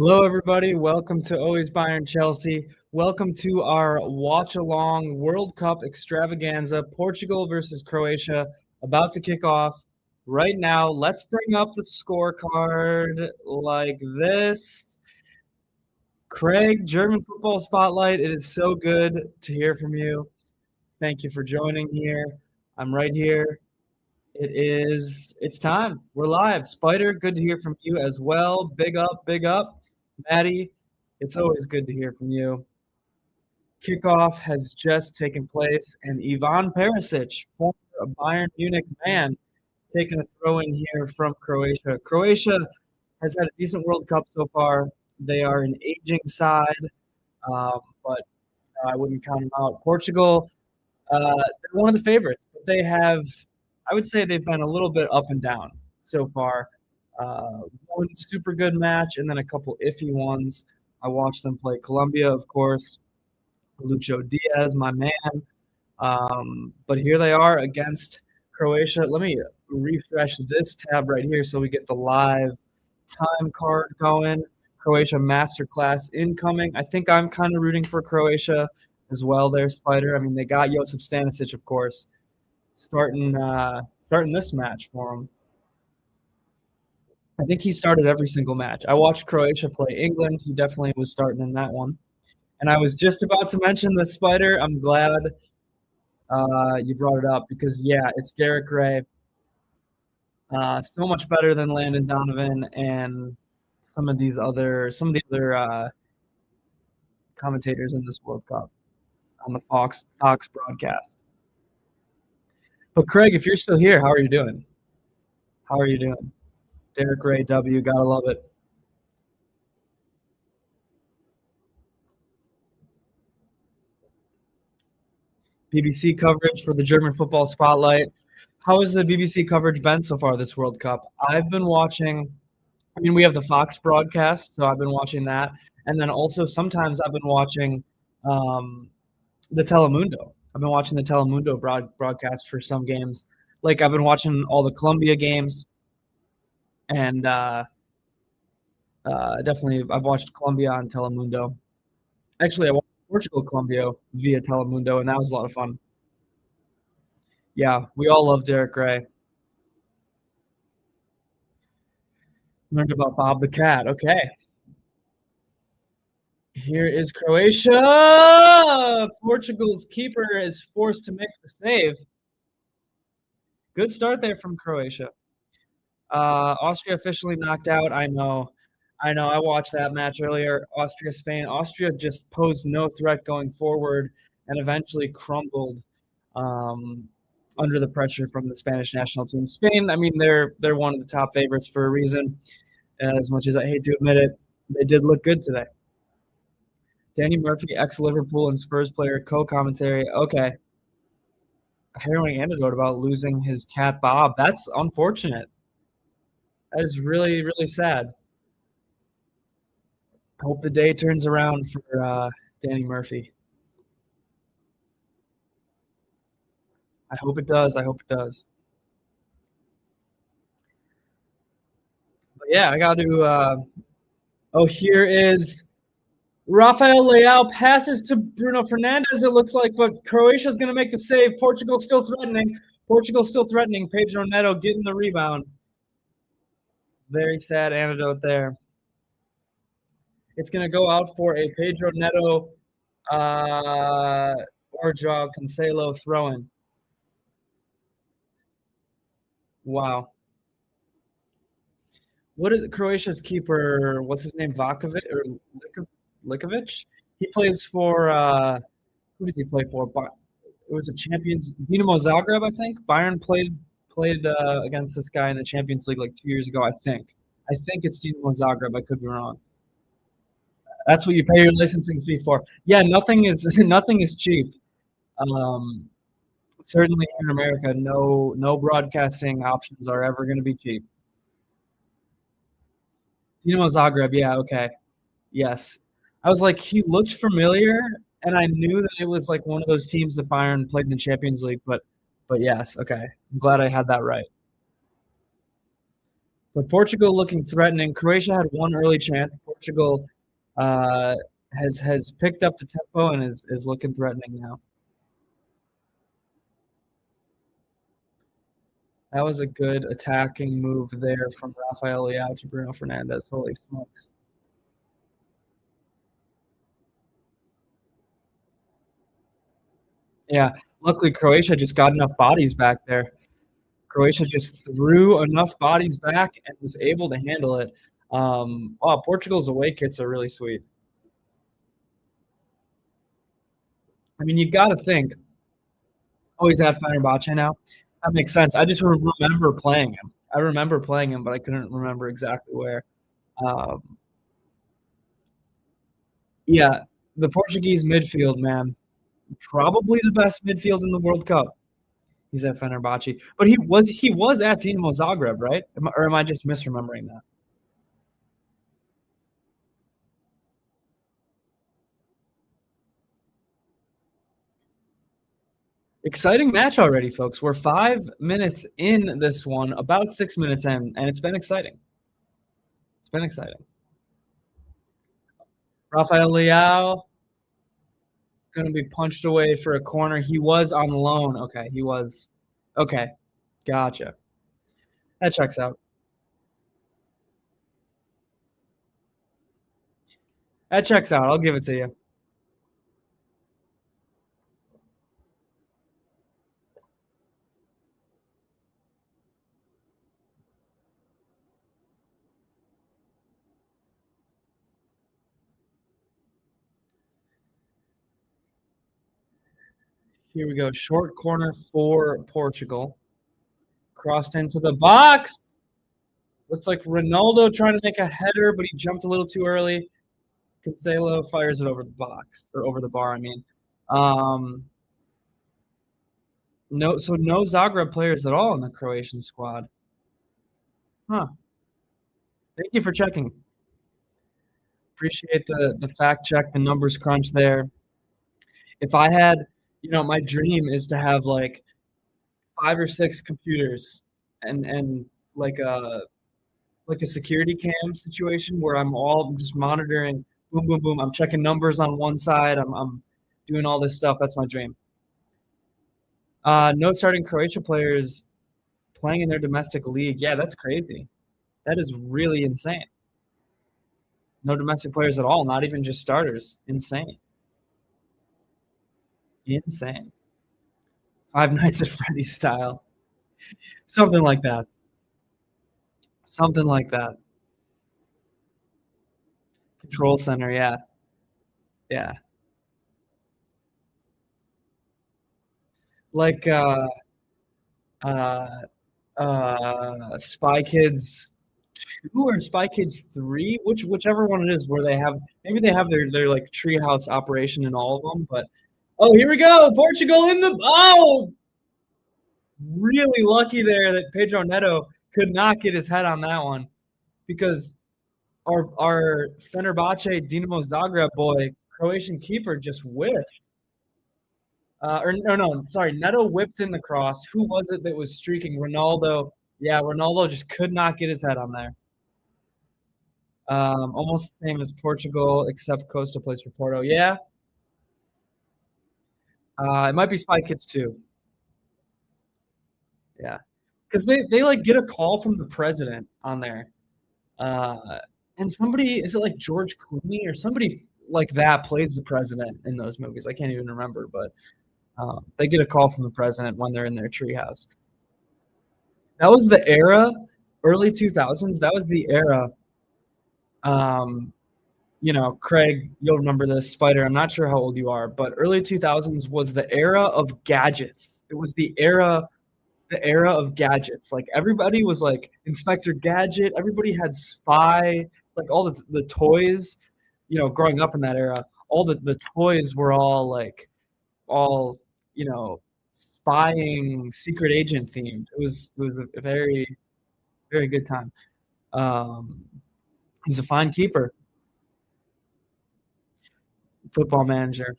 Hello, everybody. Welcome to Always Bayern Chelsea. Welcome to our watch-along World Cup extravaganza. Portugal versus Croatia about to kick off right now. Let's bring up the scorecard like this. Craig, German Football Spotlight. It is so good to hear from you. Thank you for joining here. I'm right here. It's time. We're live. Spider, good to hear from you as well. Big up, big up. Maddie, it's always good to hear from you. Kickoff has just taken place, and Ivan Perisic, former Bayern Munich man, taking a throw in here from Croatia. Croatia has had a decent World Cup so far. They are an aging side, but I wouldn't count them out. Portugal, they're one of the favorites, but I would say they've been a little bit up and down so far. One super good match and then a couple iffy ones. I watched them play Colombia, of course. Lucho Diaz, my man. But here they are against Croatia. Let me refresh this tab right here so we get the live time card going. Croatia Masterclass incoming. I think I'm kind of rooting for Croatia as well there, Spider. I mean, they got Josip Stanisic, of course, starting this match for them. I think he started every single match. I watched Croatia play England. He definitely was starting in that one. And I was just about to mention the Spider. I'm glad you brought it up because, yeah, it's Derek Ray. So much better than Landon Donovan and some of the other commentators in this World Cup on the Fox broadcast. But Craig, if you're still here, how are you doing? How are you doing? Derek Ray W, gotta love it. BBC coverage for the German Football Spotlight. How has the BBC coverage been so far this World Cup? I've been watching, I mean, we have the Fox broadcast, so I've been watching that. And then also sometimes I've been watching the Telemundo. I've been watching the Telemundo broadcast for some games. Like I've been watching all the Colombia games, and definitely I've watched Colombia on Telemundo. Actually, I watched Portugal Colombia via Telemundo, and that was a lot of fun. Yeah, we all love Derek Ray. Learned about Bob the Cat. Okay. Here is Croatia. Portugal's keeper is forced to make the save. Good start there from Croatia. Austria officially knocked out. I know. I watched that match earlier. Austria, Spain. Austria just posed no threat going forward and eventually crumbled under the pressure from the Spanish national team. Spain, I mean, they're one of the top favorites for a reason. As much as I hate to admit it, they did look good today. Danny Murphy, ex-Liverpool and Spurs player, co-commentary. Okay. A harrowing anecdote about losing his cat, Bob. That's unfortunate. That is really, really sad. I hope the day turns around for Danny Murphy. I hope it does. I hope it does. But yeah, I got to here is Rafael Leao passes to Bruno Fernandes, it looks like, but Croatia's going to make the save. Portugal still threatening. Pedro Neto getting the rebound. Very sad anecdote there. It's going to go out for a Pedro Neto or Joao Cancelo throw-in. Wow. What is Croatia's keeper? What's his name? Vakovic or Likovic? He plays for who does he play for? It was a Champions Dinamo Zagreb, I think. Bayern played against this guy in the Champions League like 2 years ago, I think. I think it's Dinamo Zagreb. I could be wrong. That's what you pay your licensing fee for. Yeah, nothing is cheap. Certainly here in America, no broadcasting options are ever going to be cheap. Dinamo Zagreb, yeah, okay. Yes. I was like, he looked familiar, and I knew that it was like one of those teams that Bayern played in the Champions League, but yes, okay. I'm glad I had that right. But Portugal looking threatening. Croatia had one early chance. Portugal has picked up the tempo and is looking threatening now. That was a good attacking move there from Rafael Leao to Bruno Fernandes. Holy smokes. Yeah, luckily Croatia just got enough bodies back there. Croatia just threw enough bodies back and was able to handle it. Wow, Portugal's away kits are really sweet. I mean, you got to think, oh, he's at Fenerbahce now. That makes sense. I just remember playing him. I remember playing him, but I couldn't remember exactly where. Um, yeah, the Portuguese midfield, man, probably the best midfield in the World Cup. He's at Fenerbahce, but he was at Dinamo Zagreb, right? Or am I just misremembering that? Exciting match already, folks. We're 5 minutes in this one, about 6 minutes in, and it's been exciting. It's been exciting. Rafael Leao going to be punched away for a corner. He was on loan. Okay, he was. Okay, gotcha. That checks out. That checks out. I'll give it to you. Here we go. Short corner for Portugal. Crossed into the box. Looks like Ronaldo trying to make a header, but he jumped a little too early. Cancelo fires it over the box, or over the bar, I mean. No Zagreb players at all in the Croatian squad. Huh. Thank you for checking. Appreciate the fact check, the numbers crunch there. If I had, my dream is to have like 5 or 6 computers and like a security cam situation where I'm all just monitoring, boom, boom, boom. I'm checking numbers on one side. I'm doing all this stuff. That's my dream. No starting Croatia players playing in their domestic league. Yeah, that's crazy. That is really insane. No domestic players at all, not even just starters. Insane. Insane. Five Nights at Freddy's style. Something like that. Something like that. Control center, yeah. Yeah. Like uh Spy Kids 2 or Spy Kids 3, whichever one it is, where maybe they have their like treehouse operation in all of them, but oh, here we go. Portugal in the really lucky there that Pedro Neto could not get his head on that one because our Fenerbahce Dinamo Zagreb boy, Croatian keeper, just whiffed. Or no, sorry, Neto whipped in the cross. Who was it that was streaking? Ronaldo. Yeah, Ronaldo just could not get his head on there. Almost the same as Portugal, except Costa plays for Porto. Yeah. It might be Spy Kids too. Yeah. Because they like get a call from the president on there. And somebody, is it like George Clooney or somebody like that plays the president in those movies? I can't even remember, but they get a call from the president when they're in their treehouse. That was the era, early 2000s. That was the era. Craig, you'll remember this, Spider. I'm not sure how old you are, but early 2000s was the era of gadgets. It was the era of gadgets. Like everybody was like Inspector Gadget. Everybody had Spy. Like all the toys. Growing up in that era, all the toys were all spying, secret agent themed. It was a very very good time. Um, he's a fine keeper. Football manager.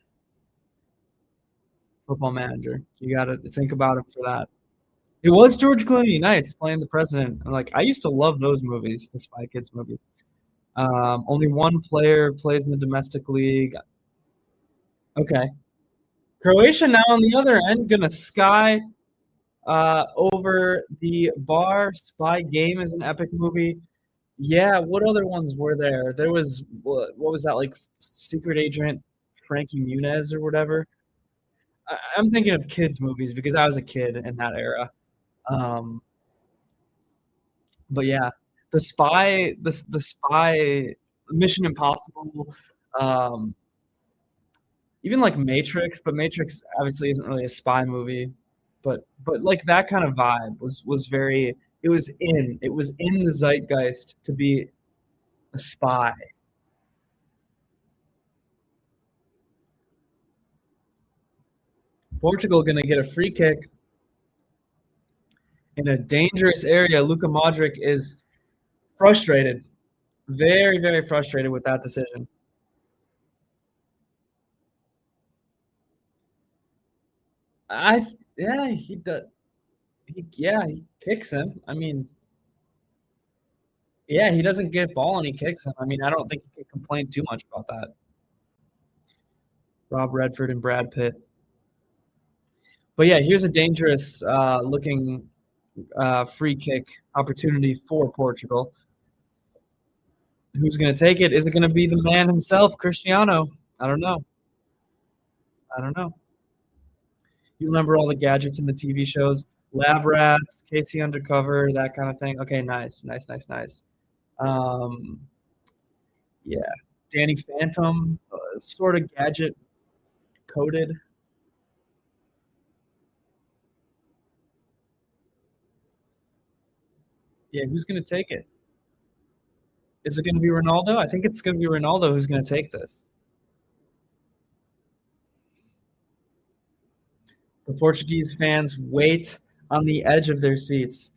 Football manager. You got to think about him for that. It was George Clooney, nice, playing the president. And, like, I used to love those movies, the Spy Kids movies. Only one player plays in the domestic league. Okay. Croatia now on the other end, gonna sky over the bar. Spy Game is an epic movie. Yeah, what other ones were there? There was what was that, like, Secret Agent Frankie Muniz or whatever? I'm thinking of kids movies because I was a kid in that era. Um, but yeah, the spy, Mission Impossible, um, even like Matrix, but Matrix obviously isn't really a spy movie. But like that kind of vibe was very. It was in the zeitgeist to be a spy. Portugal gonna get a free kick in a dangerous area. Luka Modric is frustrated, very, very frustrated with that decision. I yeah, he does. He kicks him. I mean, yeah, he doesn't get ball and he kicks him. I mean, I don't think he can complain too much about that. Rob Redford and Brad Pitt. But yeah, here's a dangerous looking free kick opportunity for Portugal. Who's going to take it? Is it going to be the man himself, Cristiano? I don't know. I don't know. You remember all the gadgets in the TV shows? Lab Rats, Casey Undercover, that kind of thing. Okay, nice, nice, nice, nice. Um, yeah, Danny Phantom, sort of gadget coded. Yeah, who's going to take it? Is it going to be Ronaldo? I think it's going to be Ronaldo who's going to take this. The Portuguese fans wait on the edge of their seats.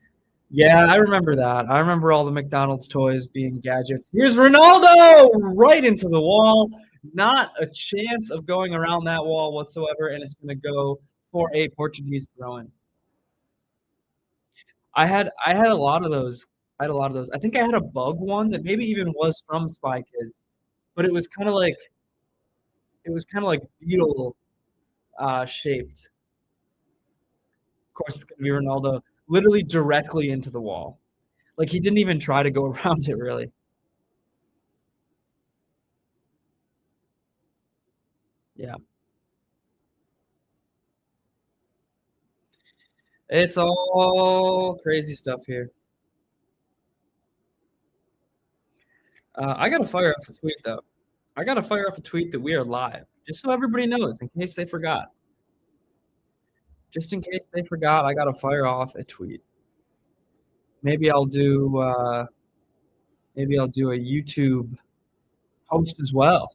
Yeah, I remember that. I remember all the McDonald's toys being gadgets. Here's Ronaldo right into the wall. Not a chance of going around that wall whatsoever, and it's going to go for a Portuguese throw-in. I had a lot of those. I had a lot of those. I think I had a bug one that maybe even was from Spy Kids, but it was kind of like beetle shaped. Of course, it's going to be Ronaldo literally directly into the wall. Like he didn't even try to go around it really. Yeah. It's all crazy stuff here. I gotta fire off a tweet though. I gotta fire off a tweet that we are live, just so everybody knows, in case they forgot. Just in case they forgot, I gotta fire off a tweet. Maybe I'll do. Maybe I'll do a YouTube post as well.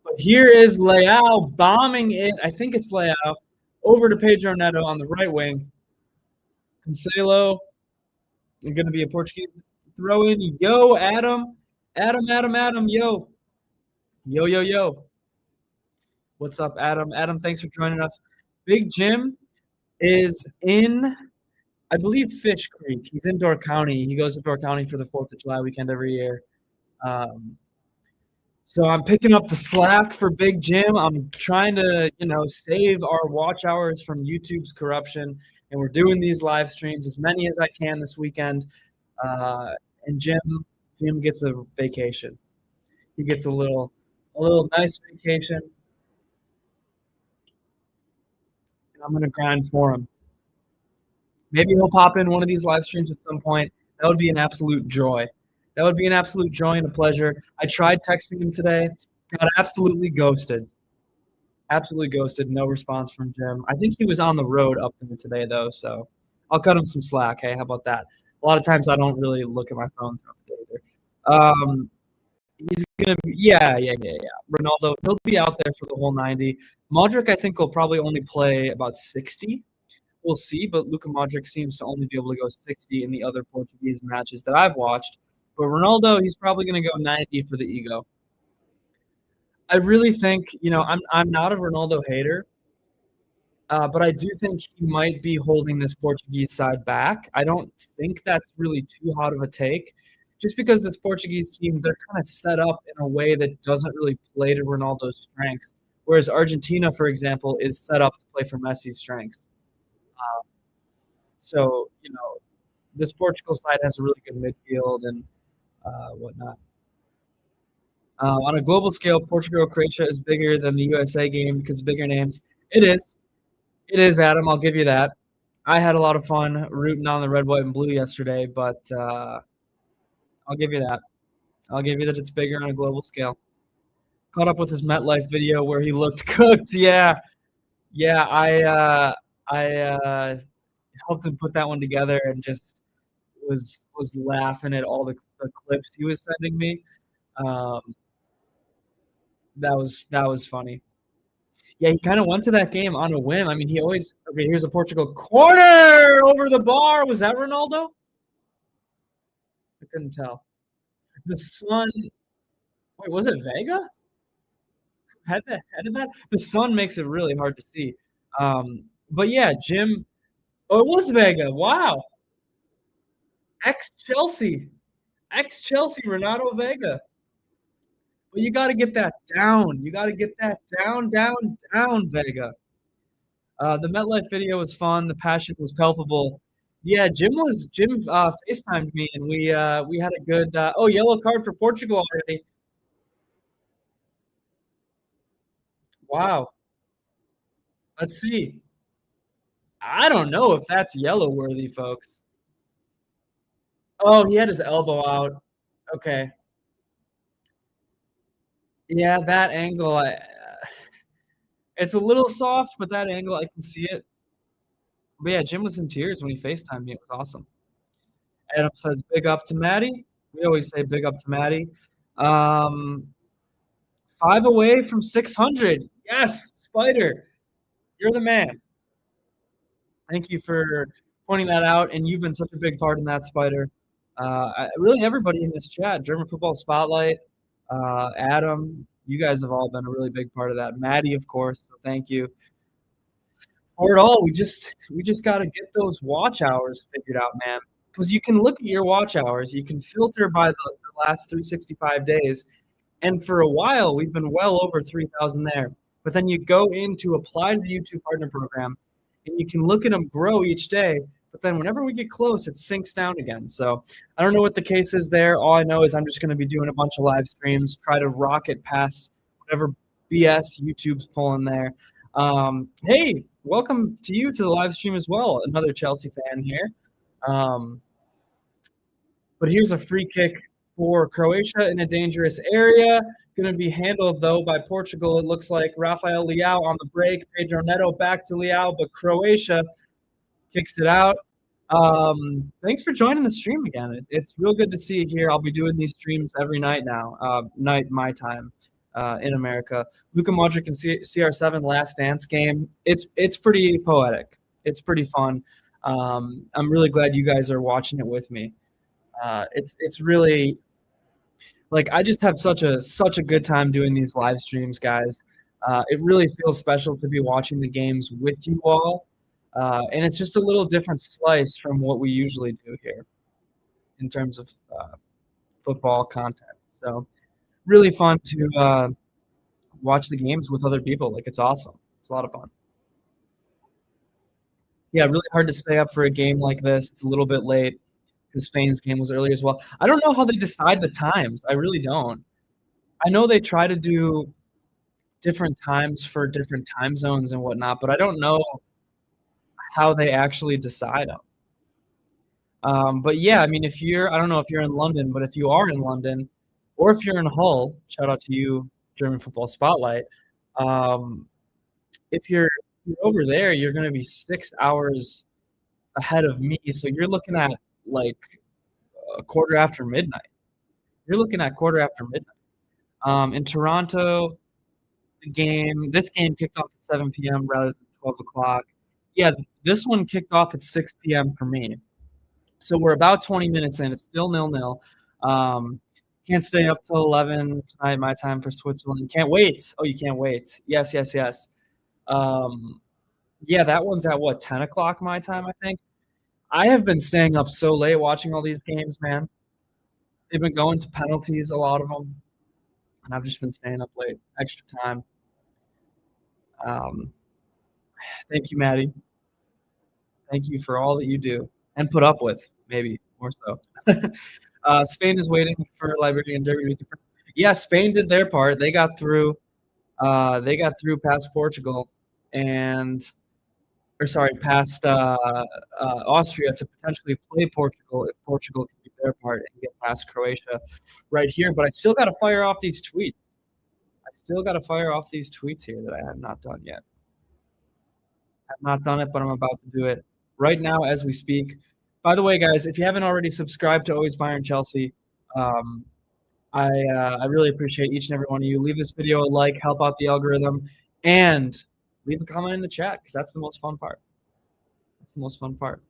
But here is Leao bombing it. I think it's Leao over to Pedro Neto on the right wing. Cancelo is going to be a Portuguese throw in. Yo, Adam. Adam. Yo. Yo. What's up, Adam? Adam, thanks for joining us. Big Jim is in, I believe, Fish Creek. He's in Door County. He goes to Door County for the 4th of July weekend every year. So I'm picking up the slack for Big Jim. I'm trying to, save our watch hours from YouTube's corruption, and we're doing these live streams as many as I can this weekend. And Jim gets a vacation. He gets a little nice vacation. And I'm gonna grind for him. Maybe he'll pop in one of these live streams at some point. That would be an absolute joy. That would be an absolute joy and a pleasure. I tried texting him today, got absolutely ghosted. Absolutely ghosted. No response from Jim. I think he was on the road up into today though, so I'll cut him some slack. Hey, how about that? A lot of times I don't really look at my phone throughout the day either. He's gonna be, yeah. Ronaldo, he'll be out there for the whole 90. Modric, I think, will probably only play about 60. We'll see, but Luka Modric seems to only be able to go 60 in the other Portuguese matches that I've watched. But Ronaldo, he's probably going to go 90 for the ego. I really think, I'm not a Ronaldo hater. But I do think he might be holding this Portuguese side back. I don't think that's really too hot of a take, just because this Portuguese team, they're kind of set up in a way that doesn't really play to Ronaldo's strengths, whereas Argentina, for example, is set up to play for Messi's strengths. So, this Portugal side has a really good midfield and whatnot. On a global scale, Portugal-Croatia is bigger than the USA game because bigger names. It is. It is, Adam. I'll give you that. I had a lot of fun rooting on the red, white, and blue yesterday, but I'll give you that. I'll give you that it's bigger on a global scale. Caught up with his MetLife video where he looked cooked. Yeah, I helped him put that one together and just was laughing at all the clips he was sending me. Um, that was funny. Yeah, he kind of went to that game on a whim. I mean, he always okay. Here's a Portugal corner over the bar. Was that Ronaldo? I couldn't tell. The sun. Wait, was it Vega? Headed that? The sun makes it really hard to see. But yeah, Jim. Oh, it was Vega. Wow. Ex-Chelsea, Renato Vega. But you got to get that down. You got to get that down, Vega. The MetLife video was fun. The passion was palpable. Yeah, Jim FaceTimed me, and we had a good. Yellow card for Portugal already. Wow. Let's see. I don't know if that's yellow worthy, folks. Oh, he had his elbow out. Okay. Yeah, that angle, it's a little soft, but that angle, I can see it. But yeah, Jim was in tears when he FaceTimed me. It was awesome. Adam says, big up to Maddie. We always say big up to Maddie. 5 away from 600. Yes, Spider. You're the man. Thank you for pointing that out, and you've been such a big part in that, Spider. Really, everybody in this chat, German Football Spotlight, Adam, you guys have all been a really big part of that. Maddie, of course, so thank you. For it all, we just got to get those watch hours figured out, man. Because you can look at your watch hours, you can filter by the last 365 days, and for a while, we've been well over 3,000 there. But then you go in to apply to the YouTube Partner Program, and you can look at them grow each day. But then whenever we get close, it sinks down again. So I don't know what the case is there. All I know is I'm just going to be doing a bunch of live streams, try to rocket past whatever BS YouTube's pulling there. Hey, welcome to you to the live stream as well. Another Chelsea fan here. But here's a free kick for Croatia in a dangerous area. Going to be handled, though, by Portugal. It looks like Rafael Leao on the break. Pedro Neto back to Leao, but Croatia kicks it out. Thanks for joining the stream again. It's real good to see you here. I'll be doing these streams every night now, night my time in America. Luka Modric and CR7 Last Dance game. It's pretty poetic. It's pretty fun. I'm really glad you guys are watching it with me. It's really like I just have such a good time doing these live streams, guys. It really feels special to be watching the games with you all. And it's just a little different slice from what we usually do here in terms of football content. So really fun to watch the games with other people. Like, it's awesome. It's a lot of fun. Yeah, really hard to stay up for a game like this. It's a little bit late because Spain's game was early as well. I don't know how they decide the times. I really don't. I know they try to do different times for different time zones and whatnot, but I don't know how they actually decide them. But yeah, I mean, I don't know if you're in London, but if you are in London, or if you're in Hull, shout out to you, German Football Spotlight. If you're over there, you're going to be 6 hours ahead of me. So you're looking at like a quarter after midnight. In Toronto, this game kicked off at 7 p.m. rather than 12 o'clock. Yeah, this one kicked off at 6 p.m. for me. So we're about 20 minutes in. It's still 0-0. Can't stay up till 11 tonight, my time for Switzerland. Can't wait. Oh, you can't wait. Yes. Yeah, that one's at what, 10 o'clock my time, I think? I have been staying up so late watching all these games, man. They've been going to penalties, a lot of them, and I've just been staying up late, extra time. Um, Thank you, Maddie. Thank you for all that you do and put up with, maybe more so. Spain is waiting for Liberia and Derby to be confirmed. Yeah, Spain did their part. They got through. They got through past Portugal and or sorry, past Austria to potentially play Portugal if Portugal can do their part and get past Croatia right here. But I still got to fire off these tweets. I still got to fire off these tweets here that I have not done yet. I've not done it, but I'm about to do it right now as we speak. By the way, guys, if you haven't already subscribed to Always Bayern Chelsea, um, I really appreciate each and every one of you. Leave this video a like, help out the algorithm, and leave a comment in the chat because that's the most fun part. That's the most fun part.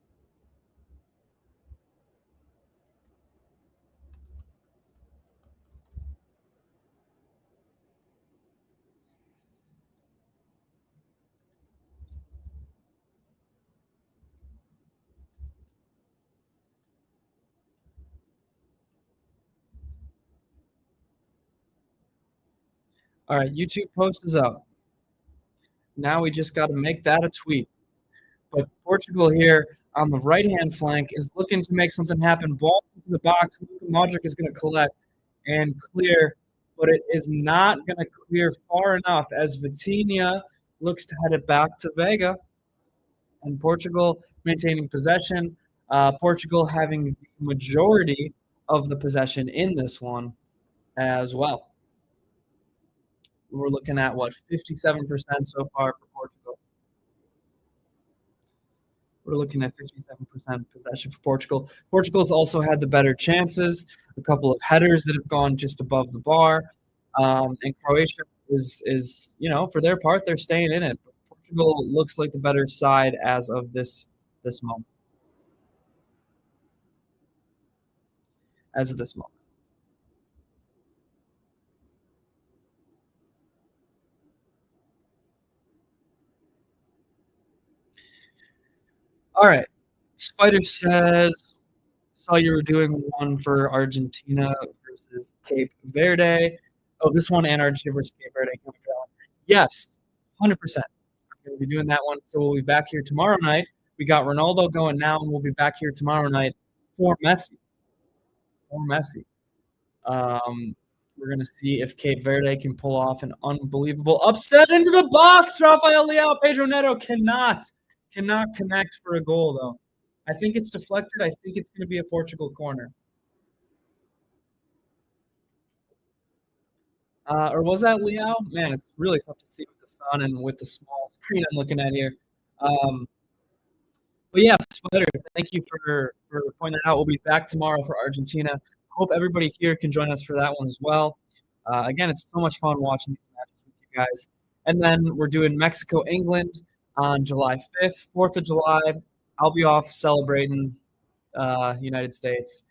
All right, YouTube post is up. Now we just got to make that a tweet. But Portugal here on the right-hand flank is looking to make something happen. Ball into the box. Luka Modric is going to collect and clear, but it is not going to clear far enough as Vitinha looks to head it back to Vega. And Portugal maintaining possession. Portugal having the majority of the possession in this one as well. We're looking at, what, 57% so far for Portugal. We're looking at 57% possession for Portugal. Portugal's also had the better chances, a couple of headers that have gone just above the bar. And Croatia is, for their part, they're staying in it. But Portugal looks like the better side as of this moment. As of this moment. All right. Spider says, saw you were doing one for Argentina versus Cape Verde. Oh, this one and Argentina versus Cape Verde. Yes, 100%. We're going to be doing that one. So we'll be back here tomorrow night. We got Ronaldo going now, and we'll be back here tomorrow night for Messi. We're going to see if Cape Verde can pull off an unbelievable upset into the box. Rafael Leao, Pedro Neto cannot connect for a goal, though. I think it's deflected. I think it's going to be a Portugal corner. Or was that Leao? Man, it's really tough to see with the sun and with the small screen I'm looking at here. But yeah, Spider, thank you for pointing that out. We'll be back tomorrow for Argentina. Hope everybody here can join us for that one as well. Again, it's so much fun watching these matches with you guys. And then we're doing Mexico-England on July 5th, 4th of July. I'll be off celebrating United States.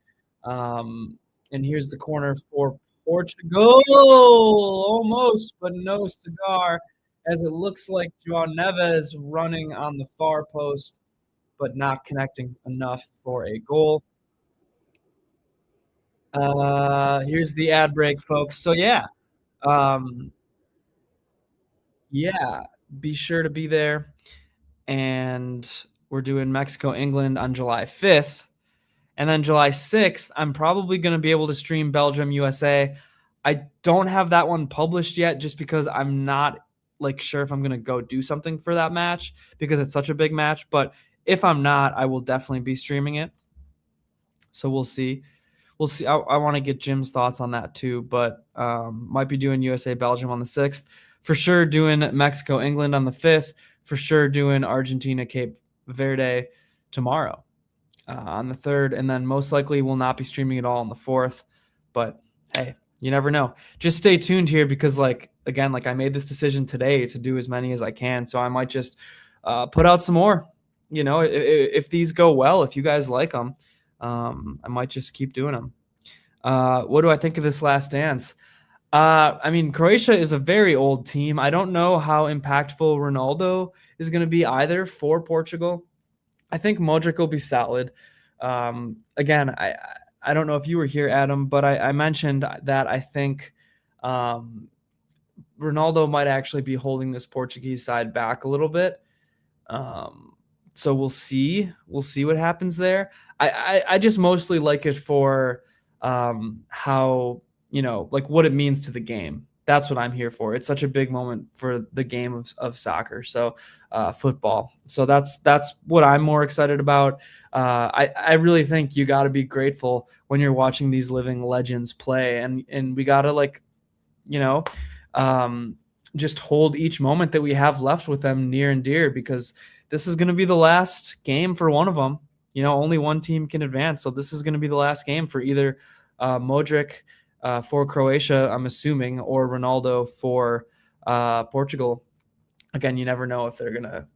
And here's the corner for Portugal. Almost, but no cigar, as it looks like João Neves running on the far post, but not connecting enough for a goal. Here's the ad break, folks. So yeah, be sure to be there. And we're doing Mexico-England on July 5th. And then July 6th, I'm probably going to be able to stream Belgium-USA. I don't have that one published yet just because I'm not sure if I'm going to go do something for that match because it's such a big match. But if I'm not, I will definitely be streaming it. So we'll see. We'll see. I want to get Jim's thoughts on that too, but might be doing USA-Belgium on the 6th. For sure doing Mexico-England on the 5th. For sure doing Argentina-Cape Verde tomorrow on the 3rd. And then most likely will not be streaming at all on the 4th. But hey, you never know. Just stay tuned here because again, I made this decision today to do as many as I can. So I might just put out some more. If these go well, if you guys like them, I might just keep doing them. What do I think of this Last Dance? I mean, Croatia is a very old team. I don't know how impactful Ronaldo is going to be either for Portugal. I think Modric will be solid. Again, I don't know if you were here, Adam, but I mentioned that I think Ronaldo might actually be holding this Portuguese side back a little bit. So we'll see. We'll see what happens there. I just mostly like it for how, like what it means to the game. That's what I'm here for. It's such a big moment for the game of soccer. So football. So that's what I'm more excited about. I really think you got to be grateful when you're watching these living legends play, and we got to just hold each moment that we have left with them near and dear, because this is going to be the last game for one of them. Only one team can advance. So this is going to be the last game for either Modric for Croatia, I'm assuming, or Ronaldo for Portugal. Again, you never know if they're going to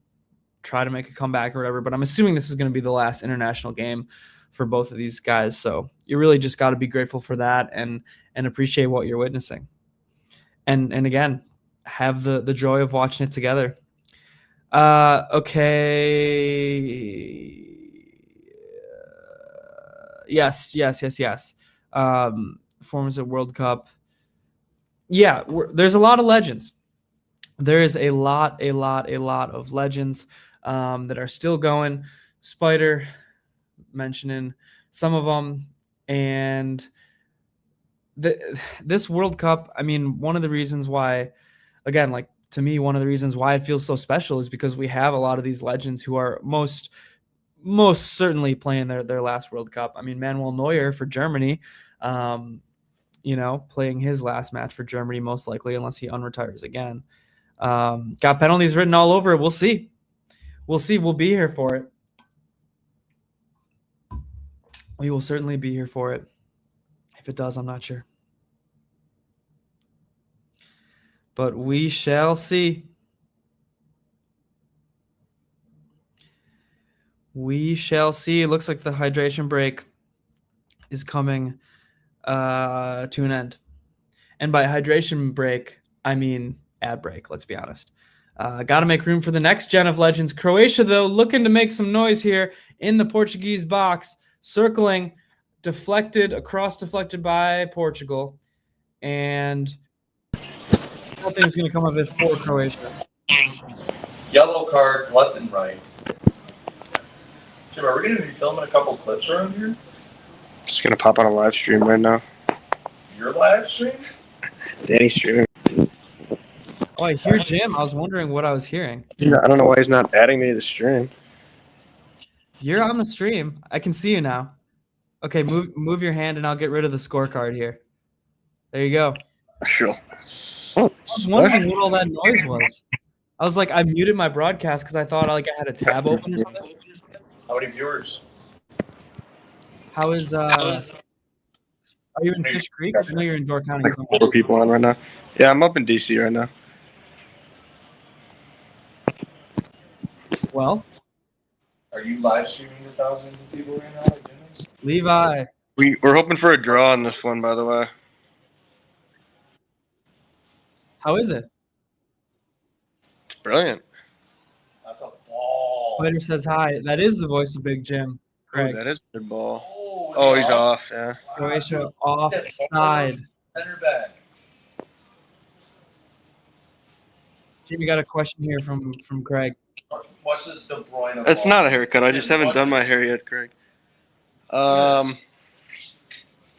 try to make a comeback or whatever, but I'm assuming this is going to be the last international game for both of these guys. So you really just got to be grateful for that and appreciate what you're witnessing. And again, have the joy of watching it together. Okay. Yes. Performance at World Cup. Yeah, there's a lot of legends. There is a lot of legends that are still going. Spider mentioning some of them. And this World Cup, I mean, one of the reasons why, again, like to me, one of the reasons why it feels so special is because we have a lot of these legends who are most certainly playing their last World Cup. I mean, Manuel Neuer for Germany, playing his last match for Germany, most likely, unless he unretires again. Got penalties written all over it. We'll see. We'll be here for it. We will certainly be here for it. If it does, I'm not sure. But we shall see. We shall see. It looks like the hydration break is coming to an end. And by hydration break, I mean ad break, let's be honest. Got to make room for the next gen of legends. Croatia, though, looking to make some noise here in the Portuguese box, circling, deflected by Portugal. And nothing's going to come of it for Croatia. Yellow cards left and right. Jim, are we going to be filming a couple clips around here? Just going to pop on a live stream right now. Your live stream? Danny's streaming. Oh, I hear Jim. I was wondering what I was hearing. Yeah, I don't know why he's not adding me to the stream. You're on the stream. I can see you now. Okay, move your hand and I'll get rid of the scorecard here. There you go. Sure. I was wondering what all that noise was. I was like, I muted my broadcast because I thought I had a tab open or something. How many viewers? How is are you in Fish Creek? I know you're in Door County. Like 4 people on right now. Yeah, I'm up in DC right now. Well, are you live streaming to thousands of people right now? Levi. We're hoping for a draw on this one, by the way. How is it? It's brilliant. That's a ball. Spider says hi. That is the voice of Big Jim. Craig. Oh, that is a good ball. Oh, he's off. Yeah. Croatia offside. Center back. Jim, you got a question here from Craig. Watch this De Bruyne. It's not a haircut. I just haven't done my hair yet, Craig. From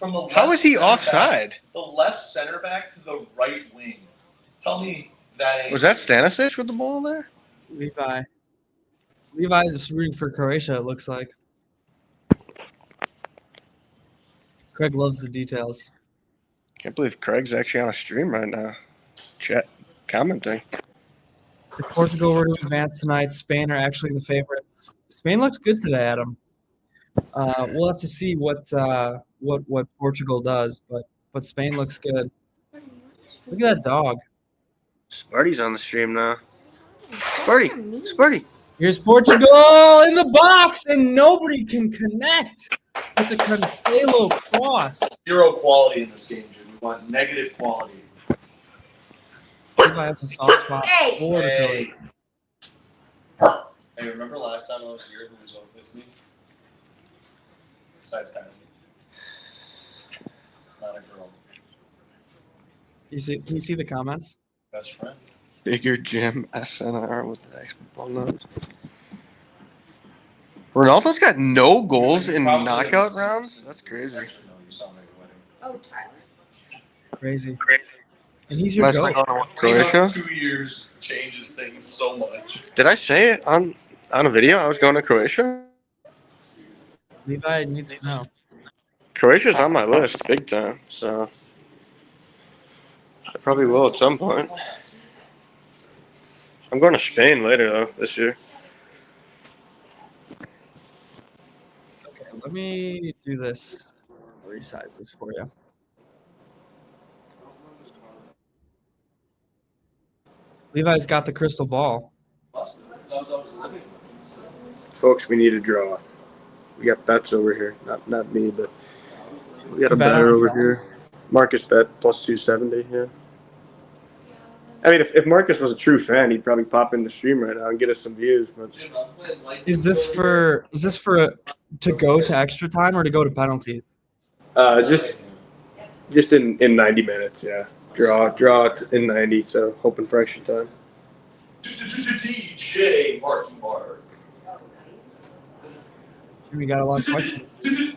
the left How is he center offside? back, the left center back to the right wing. Tell me that ain't. Was that Stanisic with the ball there? Levi is rooting for Croatia, it looks like. Craig loves the details. Can't believe Craig's actually on a stream right now. Chat commenting. If Portugal were to advance tonight, Spain are actually the favorites. Spain looks good today, Adam. We'll have to see what Portugal does, but Spain looks good. Look at that dog. Sparty's on the stream now. Sparty. Here's Portugal in the box, and nobody can connect with the Cancelo cross. Zero quality in this game, Jimmy. want negative quality. Levi has a soft spot for the Hey. Croatians. Hey, remember last time I was here? Who was over with me? Besides Kylie. It's not a girl. Can you see the comments? Best friend. Bigger Jim SNR with the expo notes. Ronaldo's got no goals in knockout rounds? That's crazy. Actually, no, you saw me at the wedding. Oh, Tyler. Crazy. And he's your Must goat. have gone to Playing Croatia. up 2 years changes things so much. Did I say it on a video? I was going to Croatia? Levi needs to know. Croatia's on my list big time, so I probably will at some point. I'm going to Spain later, though, this year. Okay, let me do this. Resize this for you. Levi's got the crystal ball. Folks, we need a draw. We got bets over here. Not me, but we got a Bet better on over draw. here. Marcus bet plus 270, yeah. I mean, if Marcus was a true fan, he'd probably pop in the stream right now and get us some views. But Is this for to go to extra time or to go to penalties? just in 90 minutes, yeah. Draw in 90, so hoping for extra time. DJ Marky Mark. We got a lot of questions.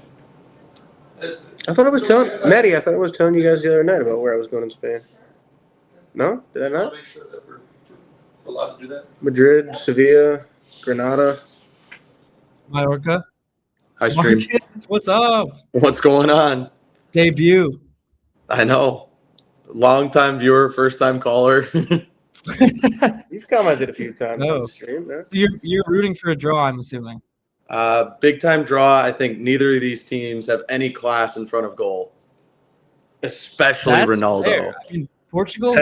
I thought I was telling Maddie. I thought I was telling you guys the other night about where I was going in Spain. No, did I not? Make sure that we're allowed to do that. Madrid, Sevilla, Granada. Mallorca. Hi, stream. Marcus, what's up? What's going on? Debut. I know. Long time viewer, first time caller. You've commented a few times No. on the stream, man. You're rooting for a draw, I'm assuming. Big time draw. I think neither of these teams have any class in front of goal, especially That's Ronaldo. fair. I mean, Portugal's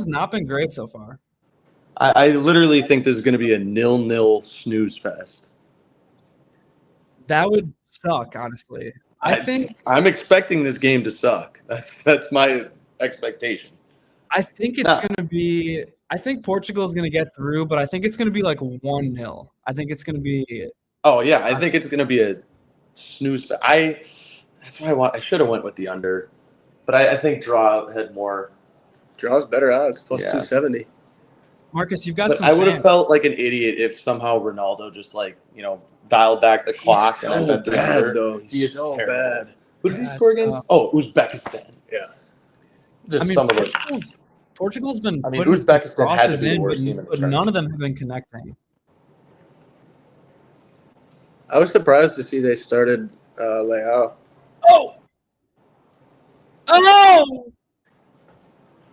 not been great so far. I literally think this is going to be a 0-0 snooze fest. That would suck, honestly. I think I'm expecting this game to suck. That's my expectation. I think it's going to be. I think Portugal's going to get through, but I think it's going to be like 1-0. I think it's going to be. Oh yeah, I think it's going to be a snooze fest. That's why I should have went with the under, but I think draw had more. Draw's better odds, plus Yeah. 270. Marcus, you've got But some. I would have fans. felt like an idiot if somehow Ronaldo just dialed back the clock and I bet the under. though. He is so terrible. bad. Who did he Bad score against? stuff. Oh, Uzbekistan. Yeah. Just I mean, some of it. Portugal's been. I mean, putting some Uzbekistan had to crosses be the in, worst team in the but none of them have been connecting. I was surprised to see they started Leao. Oh! Oh!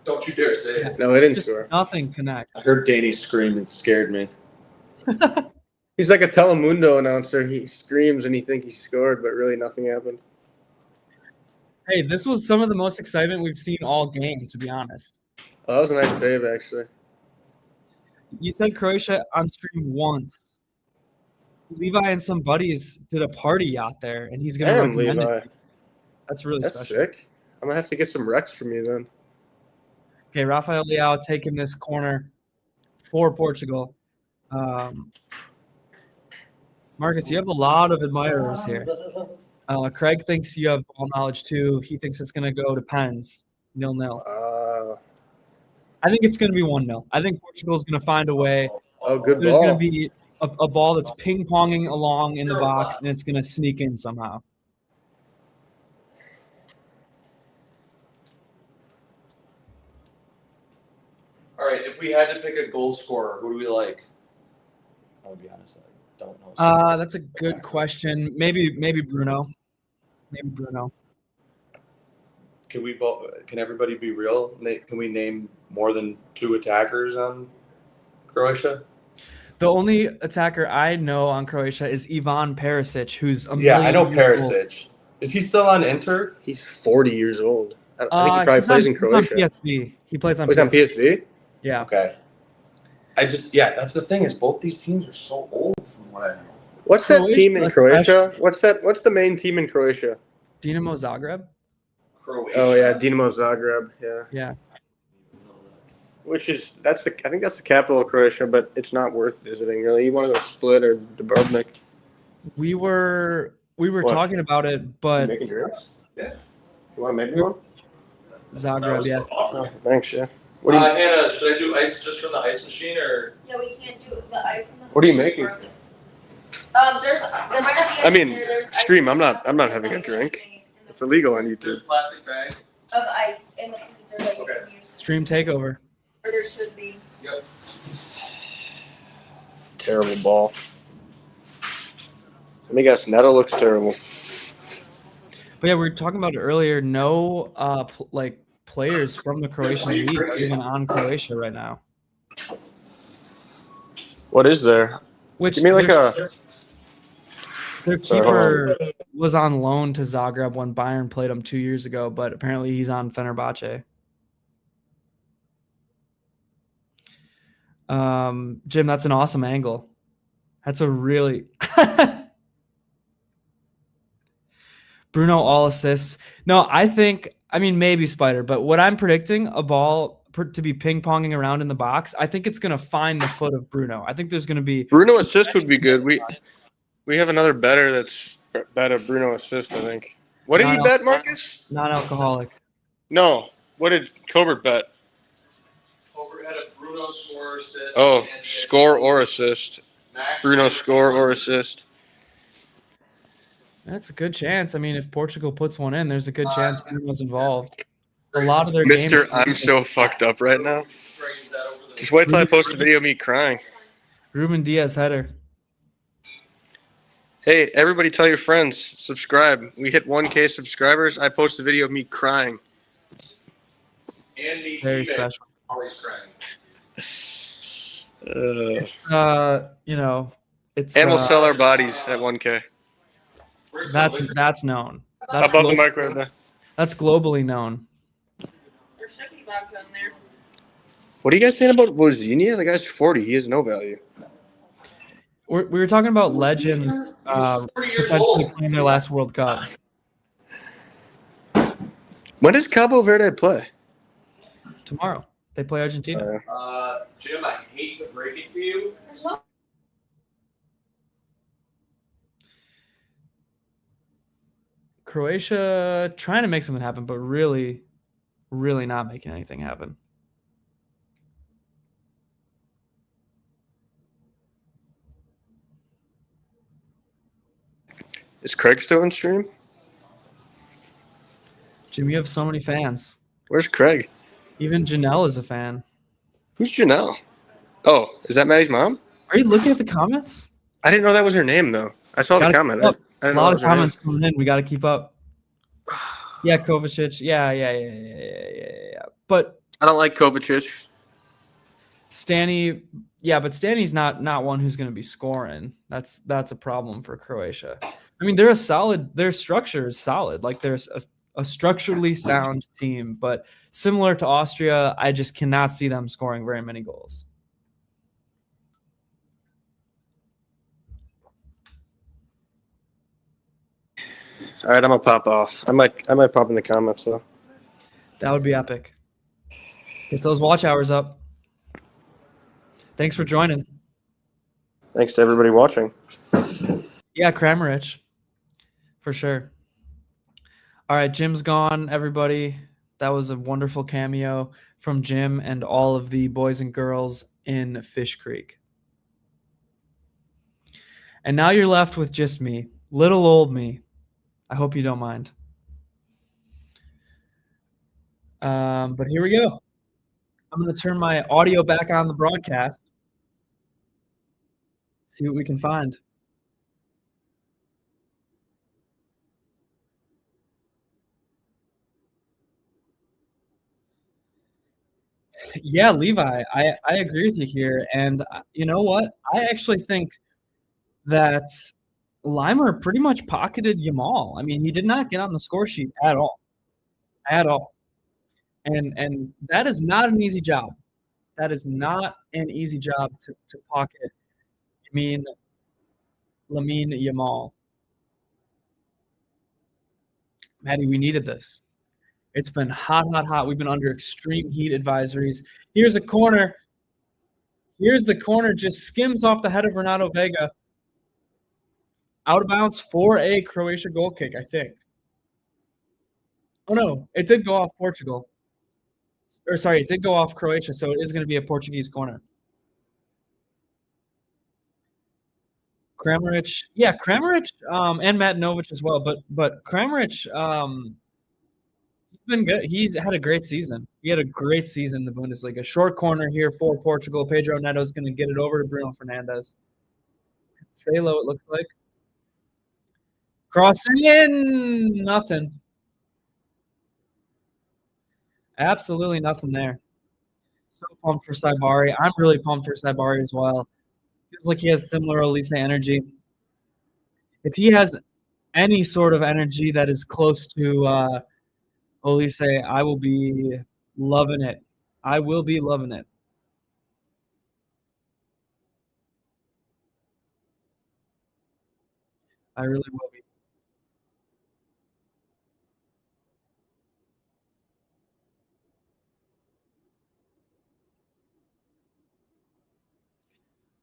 Don't you dare say it. No, they didn't Just score. nothing connect. I heard Danny scream. It scared me. He's like a Telemundo announcer. He screams and he thinks he scored, but really nothing happened. Hey, this was some of the most excitement we've seen all game, to be honest. Oh, that was a nice save, actually. You said Croatia on stream once. Levi and some buddies did a party yacht there, and he's going to Damn, recommend Levi. it. That's really That's special. sick. I'm going to have to get some recs from you then. Okay, Rafael Leao taking this corner for Portugal. Marcus, you have a lot of admirers here. Craig thinks you have ball knowledge too. He thinks it's going to go to pens, 0-0. I think it's going to be 1-0. I think Portugal's going to find a way. Oh, good There's ball. going to be a ball that's ping-ponging along in the box, and it's going to sneak in somehow. All right, if we had to pick a goal scorer, who do we like? I'll be honest, I don't know. That's a good question. Maybe Bruno. Maybe Bruno. Can everybody be real? Can we name more than 2 attackers on Croatia? The only attacker I know on Croatia is Ivan Perisic, who's a Yeah, I know million years old. Perisic. Is he still on Inter? He's 40 years old. I think he probably he's plays on, in Croatia. He's on PSV. He plays on He's on PSV? Yeah. Okay. That's the thing is both these teams are so old from what I know. What's that Croatia team in especially. Croatia? What's the main team in Croatia? Dinamo Zagreb. Croatia. Oh yeah, Dinamo Zagreb. Yeah. Yeah. Which is I think that's the capital of Croatia, but it's not worth visiting really. You want to go Split or Dubrovnik. We were What? talking about it, You but making drinks? Yeah. You want to make me one? Zagreb, yeah. Oh, thanks. Yeah. What do you Hannah, should I do ice just from the ice machine or? No, we can't do the ice. What are you making? There might not be. I mean, there's ice stream. I'm in the not having a freezer drink. in the It's illegal on There's YouTube. a plastic bag. of ice in the freezer that you Okay. can use, Stream takeover. or there should be. Yep. Terrible ball. Let me guess. Neto looks terrible. But yeah, we were talking about it earlier. No, players from the Croatian league are even on Croatia right now. What is there? Which Give me like their Sorry, keeper was on loan to Zagreb when Bayern played him 2 years ago, but apparently he's on Fenerbahce. Jim, that's an awesome angle. That's a really Bruno all assists. No, I mean maybe Spider, but what I'm predicting, a ball to be ping-ponging around in the box, I think it's going to find the foot of Bruno. I think there's going to be Bruno assist would be good. We have another better that's bet a Bruno assist. I think. What did he bet, Marcus? non-alcoholic. No. What did Cobert bet? Over had a Bruno score assist. Oh, and he had score or assist. Max Bruno score or assist. That's a good chance. I mean, if Portugal puts one in, there's a good chance Bruno's involved. A lot of their Mister, games. I'm so fucked up right now. Try to use that over the- Just wait till I post a video of me crying. Ruben Diaz header. Hey, everybody tell your friends, subscribe. We hit 1K subscribers. I post a video of me crying. Andy Very teammate, special. always crying. It's And we'll sell our bodies at 1K. Where's the that's liquor? that's known. That's Above the glo- mic right there. That's globally known. There should be vodka in there. What are you guys saying about Vozinha? The guy's 40. He has no value. We were talking about legends 40 years potentially old. playing their last World Cup When does Cabo Verde play? tomorrow. They play Argentina. Jim, I hate to break it to you. There's no. Croatia trying to make something happen, but really, really not making anything happen. Is Craig still in stream? Jim, you have so many fans. Where's Craig? Even Janelle is a fan. Who's Janelle? Oh, is that Maddie's mom? Are you looking at the comments? I didn't know that was her name, though. I saw the Gotta comment. keep up. I A didn't know lot that of was her name. comments coming in. We got to keep up. Yeah, Kovacic. Yeah. But I don't like Kovacic. Stanny, but Stanny's not one who's going to be scoring. That's a problem for Croatia. I mean, their structure is solid. Like there's a structurally sound team, but similar to Austria, I just cannot see them scoring very many goals. All right, I'm gonna pop off. I might pop in the comments though. That would be epic. Get those watch hours up. Thanks for joining. Thanks to everybody watching. Yeah, Kramerich. For sure. All right, Jim's gone, everybody. That was a wonderful cameo from Jim and all of the boys and girls in Fish Creek. And now you're left with just me, little old me. I hope you don't mind. But here we go. I'm going to turn my audio back on the broadcast. See what we can find. Yeah, Levi, I agree with you here. And you know what? I actually think that Limer pretty much pocketed Yamal. I mean, he did not get on the score sheet at all. At all. And that is not an easy job. That is not an easy job to pocket. Lamine Yamal. Maddie, we needed this. It's been hot, hot, hot. We've been under extreme heat advisories. Here's a corner. Here's the corner, just skims off the head of Renato Vega. Out of bounds for a Croatia goal kick, I think. Oh, no, it did go off Portugal. Or, sorry, it did go off Croatia, so it is going to be a Portuguese corner. Kramaric, yeah, Kramaric and Matt Novich as well, but Kramaric, he's been good. He's had a great season. He had a great season in the Bundesliga. Short corner here for Portugal. Pedro Neto's going to get it over to Bruno Fernandes. Salo, it looks like. Crossing in, nothing. Absolutely nothing there. So pumped for Saibari. I'm really pumped for Saibari as well. Feels like he has similar Olise energy. If he has any sort of energy that is close to Olise, I will be loving it. I will be loving it. I really will be.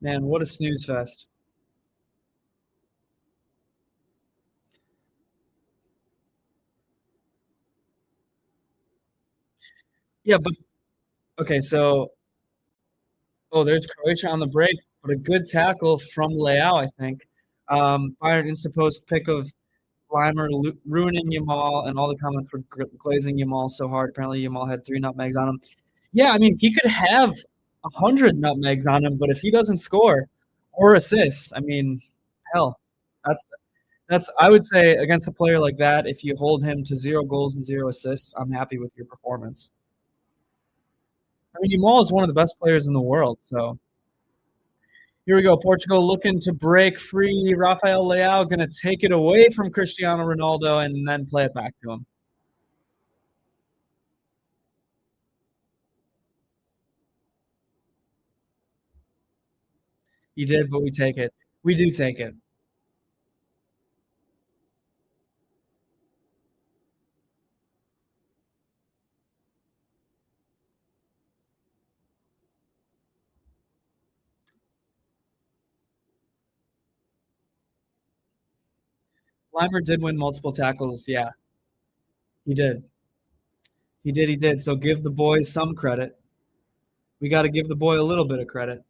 Man, what a snooze fest. Yeah, but okay, so there's Croatia on the break, but a good tackle from Leao, I think. Bayern Instapost pick of Limer ruining Yamal, and all the comments were glazing Yamal so hard. Apparently, Yamal had 3 nutmegs on him. Yeah, I mean, he could have 100 nutmegs on him, but if he doesn't score or assist, I mean, hell, that's I would say against a player like that, if you hold him to 0 goals and 0 assists, I'm happy with your performance. I mean, Yamal is one of the best players in the world, so here we go. Portugal looking to break free. Rafael Leao going to take it away from Cristiano Ronaldo and then play it back to him. He did, but we take it. We do take it. Limer did win multiple tackles. Yeah, he did. He did. So give the boy some credit. We got to give the boy a little bit of credit.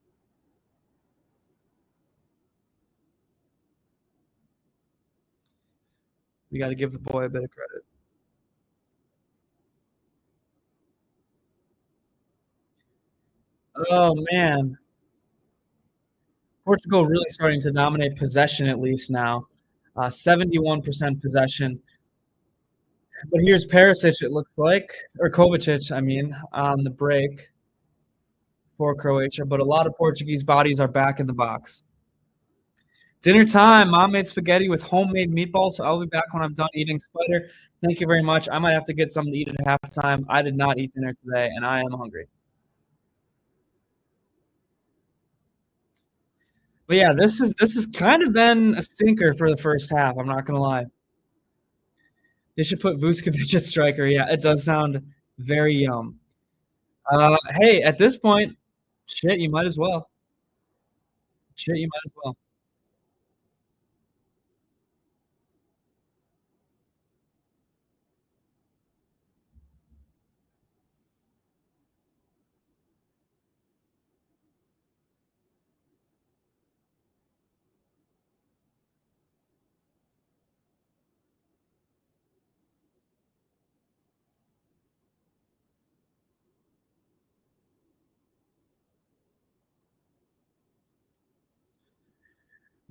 We got to give the boy a bit of credit. Oh, man. Portugal really starting to dominate possession at least now. 71% possession. But here's Perisic, it looks like, or Kovacic, I mean, on the break for Croatia. But a lot of Portuguese bodies are back in the box. Dinner time. Mom made spaghetti with homemade meatballs, so I'll be back when I'm done eating. Spider, thank you very much. I might have to get something to eat at halftime. I did not eat dinner today, and I am hungry. But yeah, this has kind of been a stinker for the first half. I'm not gonna lie. They should put Vuskovic at striker. Yeah, it does sound very yum. Hey, at this point, shit, you might as well. Shit, you might as well.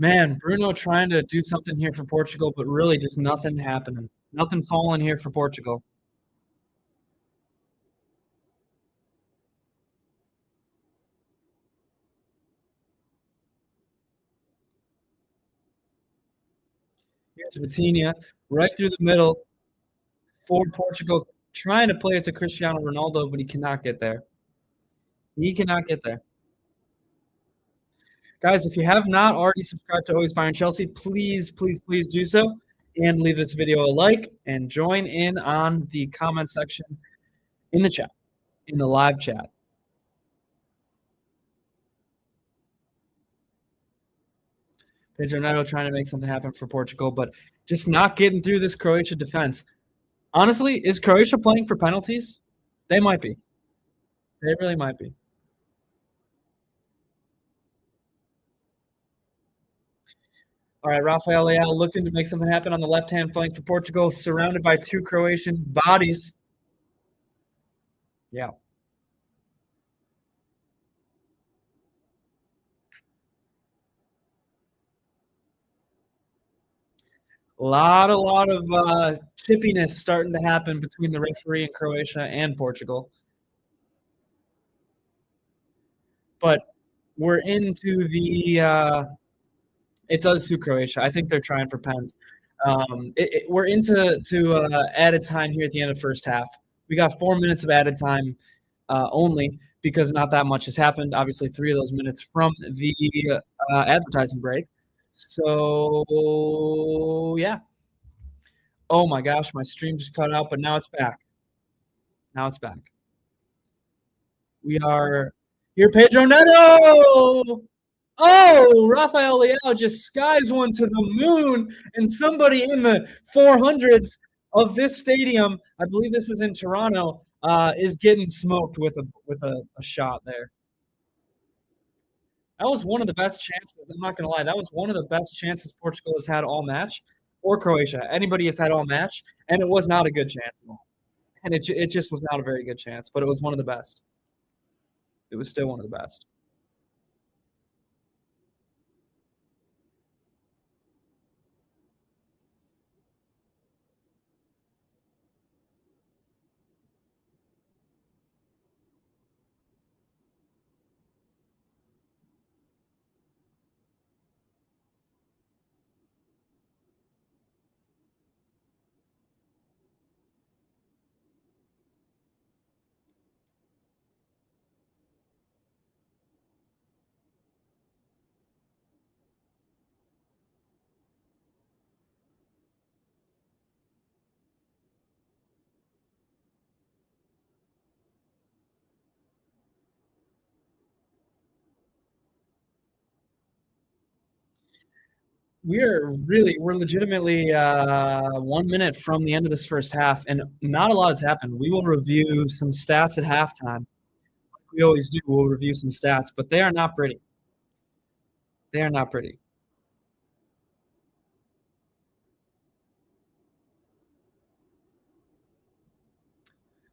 Man, Bruno trying to do something here for Portugal, but really just nothing happening. Nothing falling here for Portugal. Here's Vitinha right through the middle for Portugal, trying to play it to Cristiano Ronaldo, but he cannot get there. He cannot get there. Guys, if you have not already subscribed to Always Bayern Chelsea, please, please, please do so. and leave this video a like and join in on the comment section in the chat, in the live chat. Pedro Neto trying to make something happen for Portugal, but just not getting through this Croatia defense. Honestly, is Croatia playing for penalties? They might be. They really might be. All right, Rafael Leao looking to make something happen on the left-hand flank for Portugal, surrounded by two Croatian bodies. Yeah. A lot of chippiness starting to happen between the referee in Croatia and Portugal. But we're into the it does suit Croatia. I think they're trying for pens. We're into added time here at the end of the first half. We got 4 minutes of added time only because not that much has happened. Obviously, 3 of those minutes from the advertising break. So, yeah. Oh, my gosh. My stream just cut out, but now it's back. Now it's back. We are here, Pedro Neto! Oh, Rafael Leao just skies one to the moon, and somebody in the 400s of this stadium, I believe this is in Toronto, is getting smoked with a shot there. That was one of the best chances. I'm not going to lie. That was one of the best chances Portugal has had all match, or Croatia. Anybody has had all match, and it was not a good chance at all. And it just was not a very good chance, but it was one of the best. It was still one of the best. We're legitimately 1 minute from the end of this first half, and not a lot has happened. We will review some stats at halftime. Like we always do, we'll review some stats, but they are not pretty. They are not pretty.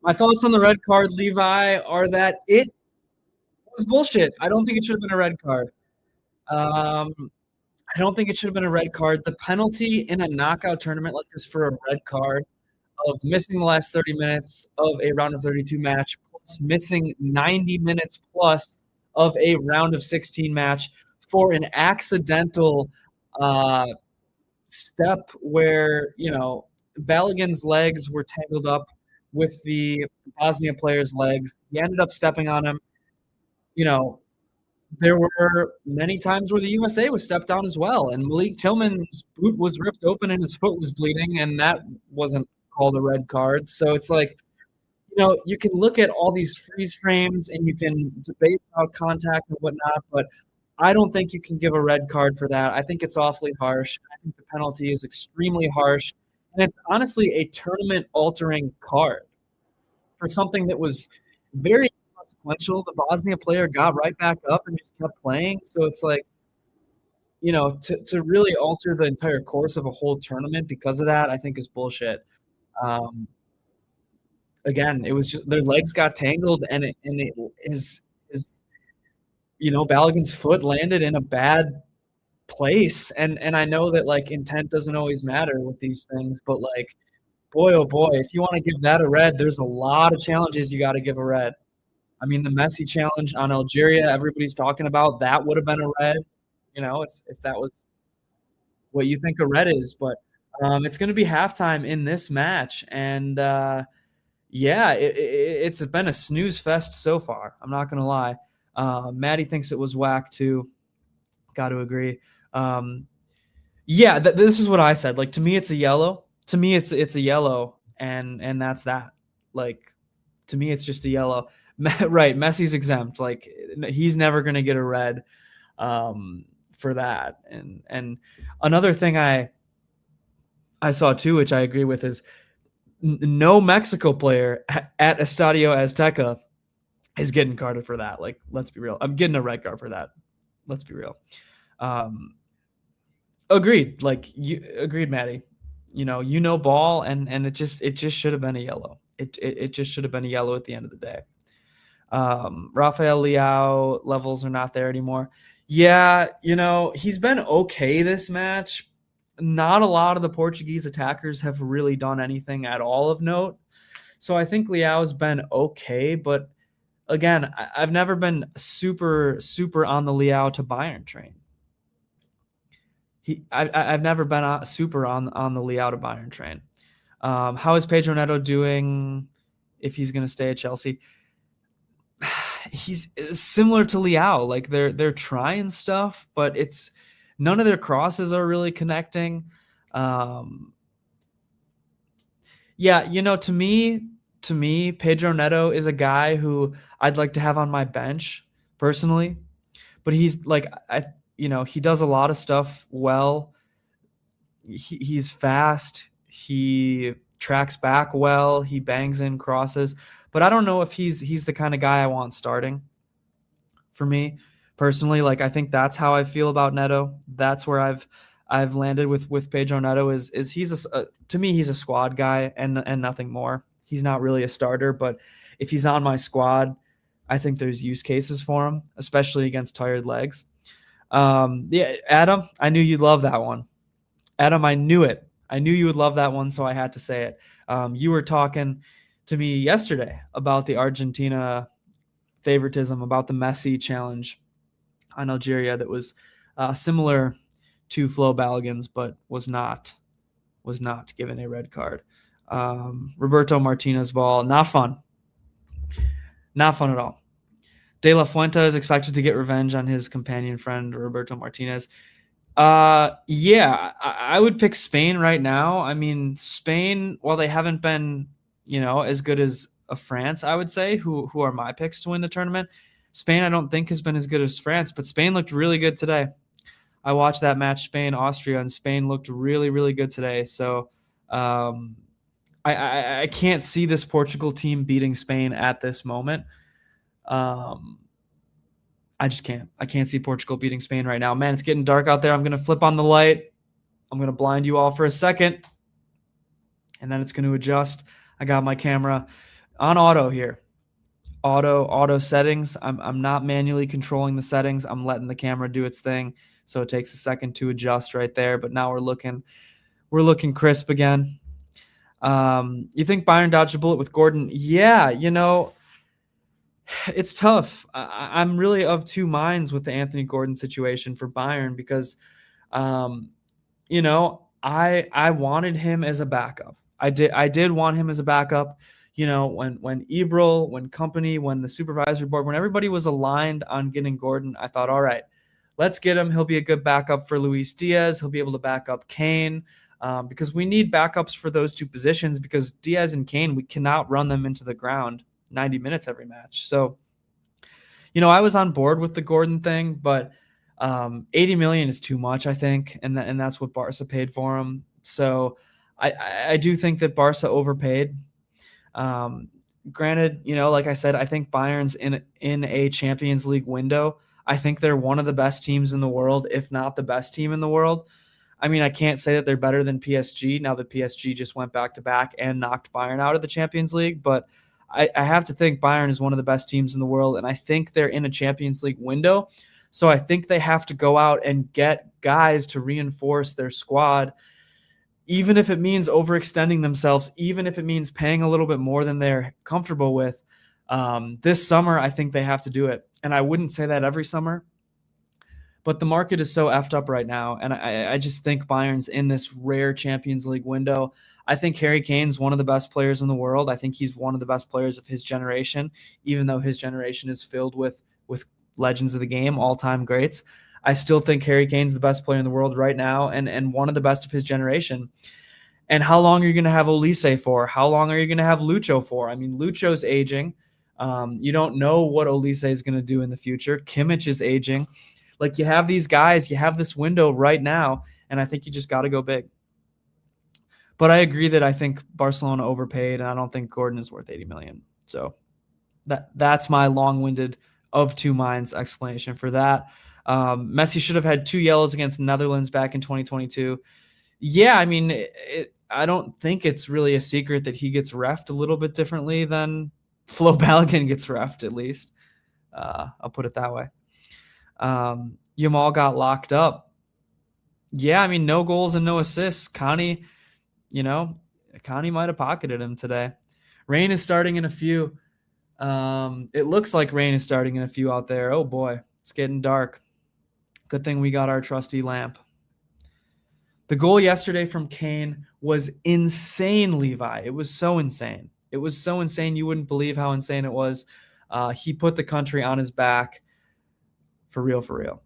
My thoughts on the red card, Levi, are that it was bullshit. I don't think it should have been a red card. I don't think it should have been a red card. The penalty in a knockout tournament like this for a red card of missing the last 30 minutes of a round of 32 match, plus missing 90 minutes plus of a round of 16 match for an accidental step where, Balogun's legs were tangled up with the Bosnia player's legs. He ended up stepping on him. There were many times where the USA was stepped on as well, and Malik Tillman's boot was ripped open and his foot was bleeding, and that wasn't called a red card. So it's like, you can look at all these freeze frames and you can debate about contact and whatnot, but I don't think you can give a red card for that. I think it's awfully harsh. I think the penalty is extremely harsh, and it's honestly a tournament-altering card for something that was very consequential. The Bosnia player got right back up and just kept playing. So it's like, to really alter the entire course of a whole tournament because of that, I think is bullshit. Again, it was just their legs got tangled, and Balogun's foot landed in a bad place. And I know that intent doesn't always matter with these things, but boy, oh boy, if you want to give that a red, there's a lot of challenges you got to give a red. I mean, the Messi challenge on Algeria, everybody's talking about, that would have been a red, if that was what you think a red is. But it's going to be halftime in this match. And, it's been a snooze fest so far. I'm not going to lie. Maddie thinks it was whack, too. Got to agree. Yeah, this is what I said. Like, to me, it's a yellow. To me, it's a yellow, and that's that. Like, to me, it's just a yellow. Right, Messi's exempt. Like, he's never going to get a red for that. And another thing I saw too, which I agree with, is no Mexico player at Estadio Azteca is getting carded for that. Like, let's be real. I'm getting a red card for that. Let's be real. Agreed. Like, agreed, Maddie. Ball, and it just should have been a yellow. It just should have been a yellow at the end of the day. Rafael Leao levels are not there anymore. Yeah, he's been okay this match. Not a lot of the Portuguese attackers have really done anything at all of note. So I think Leao's been okay, but again, I've never been super, super on the Leao to Bayern train. I've never been super on the Leao to Bayern train. How is Pedro Neto doing if he's going to stay at Chelsea? He's similar to Leao. Like, they're trying stuff, but it's none of their crosses are really connecting. Yeah, to me, Pedro Neto is a guy who I'd like to have on my bench personally, but he's like, he does a lot of stuff well. He's fast. He tracks back well. He bangs in crosses, but I don't know if he's the kind of guy I want starting for me personally. Like, I think that's how I feel about Neto. That's where I've landed with Pedro Neto is he's to me, he's a squad guy and nothing more. He's not really a starter, but if he's on my squad, I think there's use cases for him, especially against tired legs. Yeah, Adam, I knew you'd love that one. Adam, I knew it. I knew you would love that one, so I had to say it. You were talking to me yesterday about the Argentina favoritism, about the Messi challenge on Algeria that was similar to Flo Balogun's, but was not given a red card. Roberto Martinez ball, not fun. Not fun at all. De La Fuente is expected to get revenge on his companion friend, Roberto Martinez. Yeah, I would pick Spain right now. I mean, Spain, while they haven't been, as good as France, I would say, who are my picks to win the tournament, Spain I don't think has been as good as France, but Spain looked really good today. I watched that match, Spain-Austria, and Spain looked really, really good today. So I can't see this Portugal team beating Spain at this moment. I just can't. I can't see Portugal beating Spain right now. Man, it's getting dark out there. I'm going to flip on the light. I'm going to blind you all for a second, and then it's going to adjust. I got my camera on auto here. Auto settings. I'm not manually controlling the settings. I'm letting the camera do its thing. So it takes a second to adjust right there. But now we're looking crisp again. You think Bayern dodged a bullet with Gordon? Yeah, it's tough. I'm really of two minds with the Anthony Gordon situation for Bayern because, I wanted him as a backup. I did want him as a backup. When Ebrel, when company, when the supervisory board, when everybody was aligned on getting Gordon, I thought, all right, let's get him. He'll be a good backup for Luis Diaz. He'll be able to back up Kane because we need backups for those two positions because Diaz and Kane, we cannot run them into the ground 90 minutes every match. So, I was on board with the Gordon thing, but 80 million is too much, I think, and that's what Barca paid for him. So I do think that Barca overpaid. Granted, like I said, I think Bayern's in a Champions League window. I think they're one of the best teams in the world, if not the best team in the world. I mean, I can't say that they're better than PSG now that PSG just went back-to-back and knocked Bayern out of the Champions League, but I have to think Bayern is one of the best teams in the world, and I think they're in a Champions League window. So I think they have to go out and get guys to reinforce their squad, even if it means overextending themselves, even if it means paying a little bit more than they're comfortable with. This summer, I think they have to do it. And I wouldn't say that every summer, but the market is so effed up right now. And I just think Bayern's in this rare Champions League window. I think Harry Kane's one of the best players in the world. I think he's one of the best players of his generation, even though his generation is filled with legends of the game, all-time greats. I still think Harry Kane's the best player in the world right now and one of the best of his generation. And how long are you going to have Olise for? How long are you going to have Lucho for? I mean, Lucho's aging. You don't know what Olise is going to do in the future. Kimmich is aging. Like, you have these guys, you have this window right now, and I think you just got to go big. But I agree that I think Barcelona overpaid, and I don't think Gordon is worth 80 million. So that's my long-winded of two minds explanation for that. Messi should have had 2 yellows against Netherlands back in 2022. Yeah, I mean, I don't think it's really a secret that he gets reffed a little bit differently than Flo Balogun gets reffed, at least. I'll put it that way. Yamal got locked up. Yeah, I mean, no goals and no assists. Connie might have pocketed him today. Rain is starting in a few. It looks like rain is starting in a few out there. Oh, boy, it's getting dark. Good thing we got our trusty lamp. The goal yesterday from Kane was insane, Levi. It was so insane. It was so insane. You wouldn't believe how insane it was. He put the country on his back. For real, for real.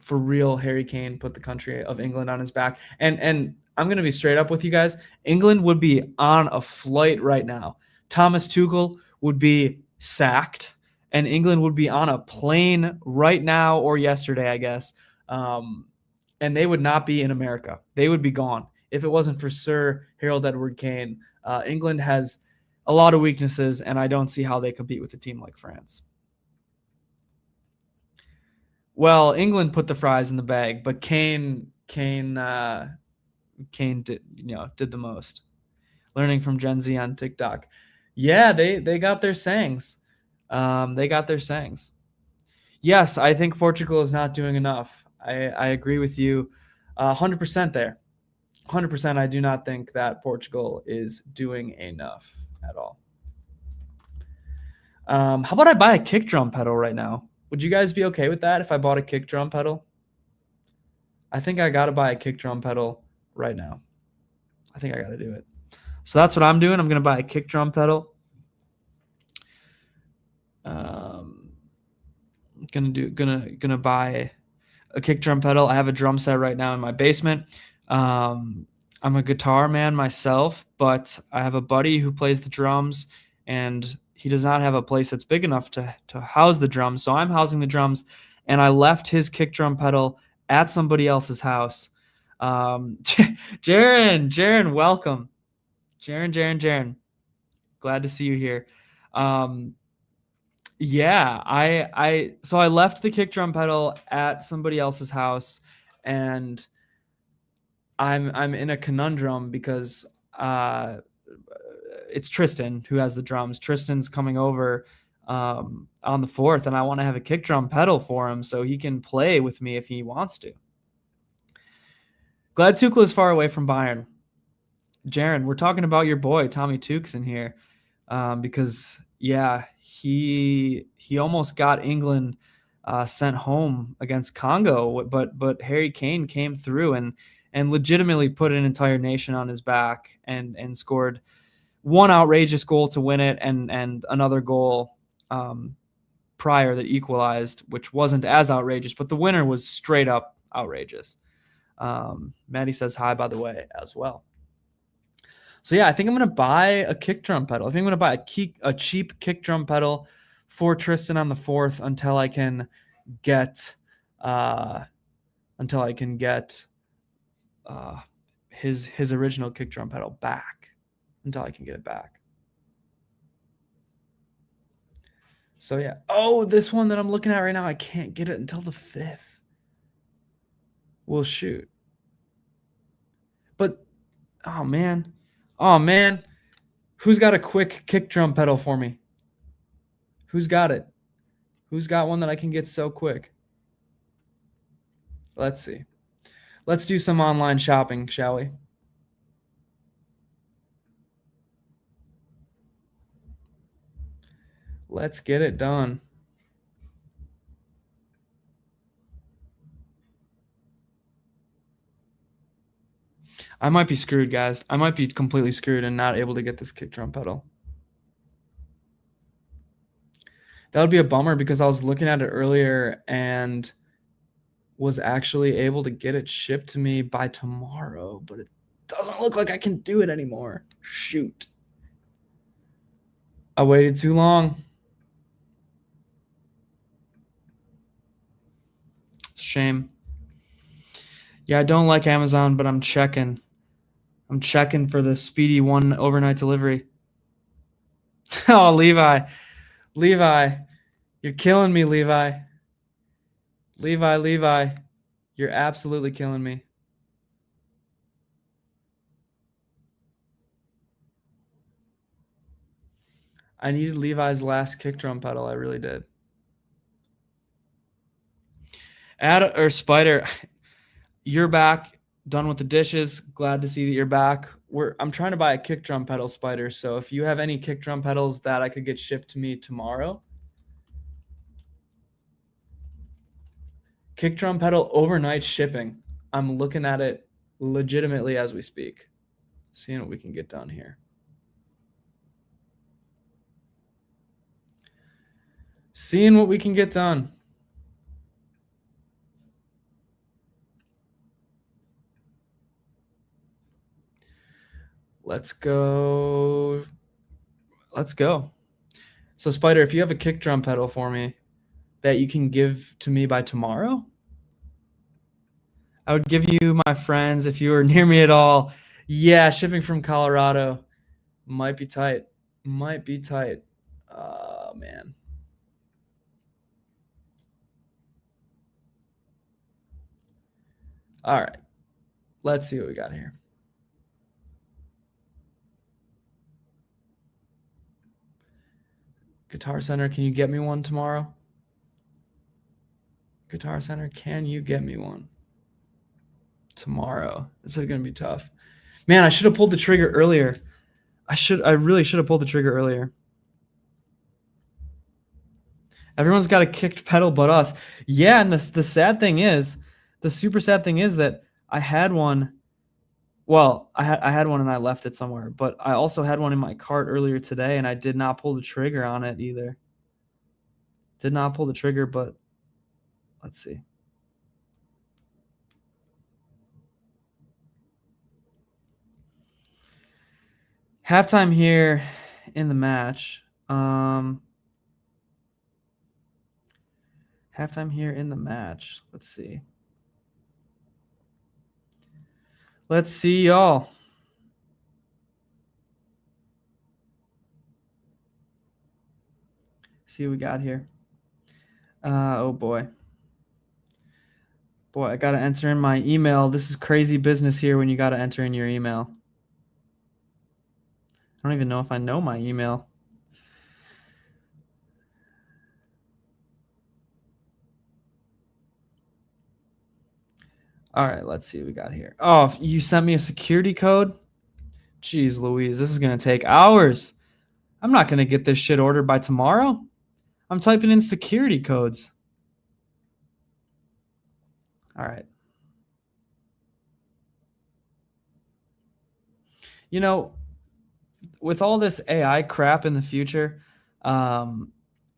For real, Harry Kane put the country of England on his back. And I'm going to be straight up with you guys. England would be on a flight right now. Thomas Tuchel would be sacked, and England would be on a plane right now or yesterday, I guess. And they would not be in America. They would be gone if it wasn't for Sir Harold Edward Kane. England has a lot of weaknesses, and I don't see how they compete with a team like France. Well, England put the fries in the bag, but Kane did the most. Learning from Gen Z on TikTok. Yeah, they got their sayings. Yes, I think Portugal is not doing enough. I agree with you 100% there. 100%, I do not think that Portugal is doing enough at all. How about I buy a kick drum pedal right now? Would you guys be okay with that if I bought a kick drum pedal? I think I got to buy a kick drum pedal right now. I think I got to do it. So that's what I'm doing. I'm going to buy a kick drum pedal. Gonna buy a kick drum pedal. I have a drum set right now in my basement. I'm a guitar man myself, but I have a buddy who plays the drums, and he does not have a place that's big enough to house the drums. So I'm housing the drums, and I left his kick drum pedal at somebody else's house. Jaron, welcome. Jaron. Glad to see you here. Yeah, so I left the kick drum pedal at somebody else's house, and I'm in a conundrum because it's Tristan who has the drums. Tristan's coming over on the 4th, and I want to have a kick drum pedal for him so he can play with me if he wants to. Glad Tuchel is far away from Bayern. Jaron, we're talking about your boy Tommy Tukes in here because yeah, he almost got England sent home against Congo, but Harry Kane came through and legitimately put an entire nation on his back and scored one outrageous goal to win it and another goal prior that equalized, which wasn't as outrageous, but the winner was straight up outrageous. Maddie says hi, by the way, as well. So yeah, I think I'm going to buy a kick drum pedal. I think I'm going to buy a cheap kick drum pedal for Tristan on the 4th until I can get his original kick drum pedal back, until I can get it back. So yeah. Oh, this one that I'm looking at right now, I can't get it until the 5th. Well, shoot. But oh man. Who's got a quick kick drum pedal for me? Who's got it? Who's got one that I can get so quick? Let's see. Let's do some online shopping, shall we? Let's get it done. I might be screwed, guys. I might be completely screwed and not able to get this kick drum pedal. That would be a bummer because I was looking at it earlier and was actually able to get it shipped to me by tomorrow, but it doesn't look like I can do it anymore. Shoot. I waited too long. It's a shame. Yeah, I don't like Amazon, but I'm checking. I'm checking for the speedy one overnight delivery. Oh, Levi. Levi. You're killing me, Levi. Levi. You're absolutely killing me. I needed Levi's last kick drum pedal. I really did. Spider, you're back. Done with the dishes. Glad to see that you're back. I'm trying to buy a kick drum pedal, Spider. So if you have any kick drum pedals that I could get shipped to me tomorrow, kick drum pedal overnight shipping. I'm looking at it legitimately as we speak. Seeing what we can get done here. Seeing what we can get done. Let's go. Let's go. So, Spider, if you have a kick drum pedal for me that you can give to me by tomorrow, I would give you my friends if you were near me at all. Yeah, shipping from Colorado might be tight. Might be tight. Man. All right. Let's see what we got here. Guitar Center, can you get me one tomorrow? Guitar Center, can you get me one tomorrow? This is going to be tough. Man, I should have pulled the trigger earlier. I really should have pulled the trigger earlier. Everyone's got a kicked pedal but us. Yeah, and the sad thing is, the super sad thing is that I had one. Well, I had one and I left it somewhere, but I also had one in my cart earlier today and I did not pull the trigger on it either. Did not pull the trigger, but let's see. Halftime here in the match. Halftime here in the match. Let's see. Let's see, y'all. See what we got here. Oh, boy. Boy, I got to enter in my email. This is crazy business here when you got to enter in your email. I don't even know if I know my email. All right, let's see what we got here. Oh, you sent me a security code? Jeez Louise, this is going to take hours. I'm not going to get this shit ordered by tomorrow. I'm typing in security codes. All right. You know, with all this AI crap in the future that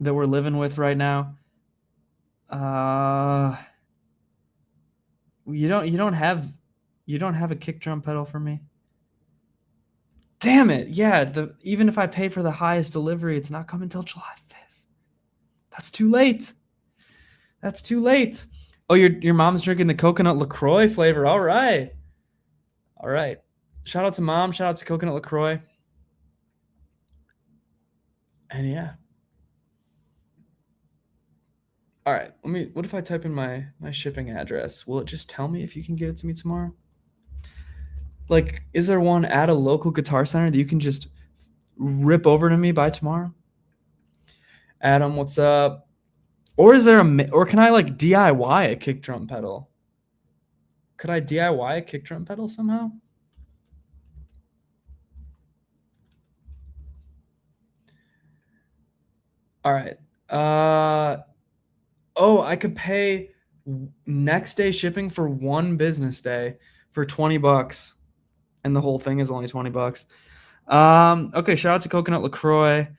we're living with right now, you don't have a kick drum pedal for me? Damn it. Yeah, even if I pay for the highest delivery, it's not coming until July 5th. That's too late. That's too late. Oh, your mom's drinking the coconut LaCroix flavor. All right. All right. Shout out to mom. Shout out to coconut LaCroix. And yeah. All right. What if I type in my shipping address? Will it just tell me if you can get it to me tomorrow? Like, is there one at a local Guitar Center that you can just rip over to me by tomorrow? Adam, what's up? Or can I like DIY a kick drum pedal? Could I DIY a kick drum pedal somehow? All right. Oh, I could pay next day shipping for one business day for $20. And the whole thing is only $20. Okay, shout out to Coconut LaCroix.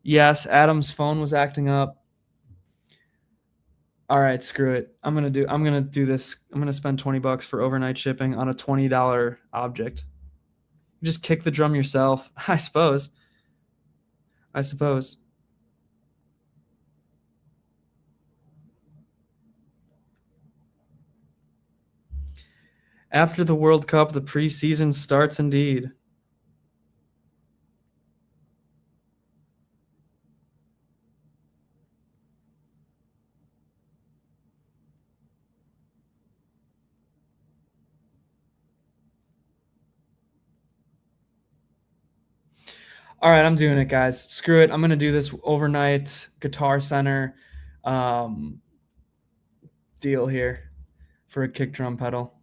Yes, Adam's phone was acting up. All right, screw it. I'm gonna do this. I'm gonna spend $20 for overnight shipping on a $20 object. Just kick the drum yourself, I suppose. After the World Cup, the preseason starts indeed. All right, I'm doing it, guys. Screw it. I'm going to do this overnight Guitar Center deal here for a kick drum pedal.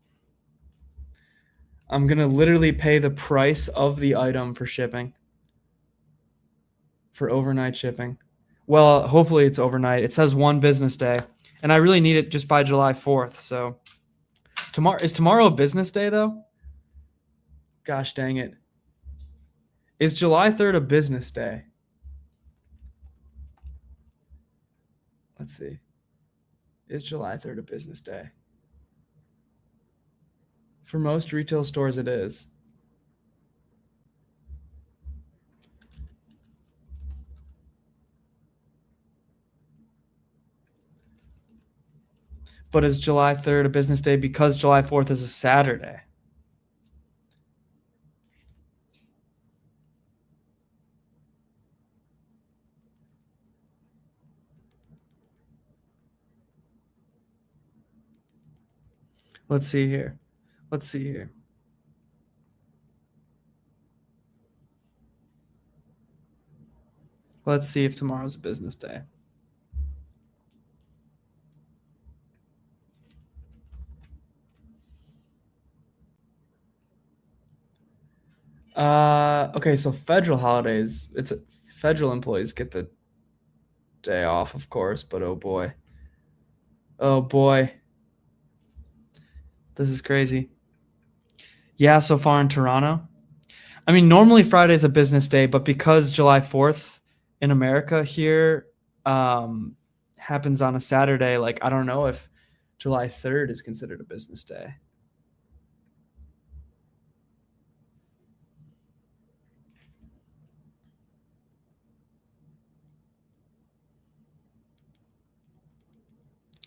I'm going to literally pay the price of the item for shipping. For overnight shipping. Well, hopefully it's overnight. It says 1 business day. And I really need it just by July 4th. So is tomorrow a business day, though? Gosh dang it. Is July 3rd a business day? Let's see. Is July 3rd a business day? For most retail stores, it is. But is July 3rd a business day because July 4th is a Saturday? Let's see here. Let's see here. Let's see if tomorrow's a business day. Okay, so federal holidays. Federal employees get the day off, of course, but oh boy. Oh boy. This is crazy. Yeah, so far in Toronto. I mean, normally Friday's a business day, but because July 4th in America here happens on a Saturday, like I don't know if July 3rd is considered a business day.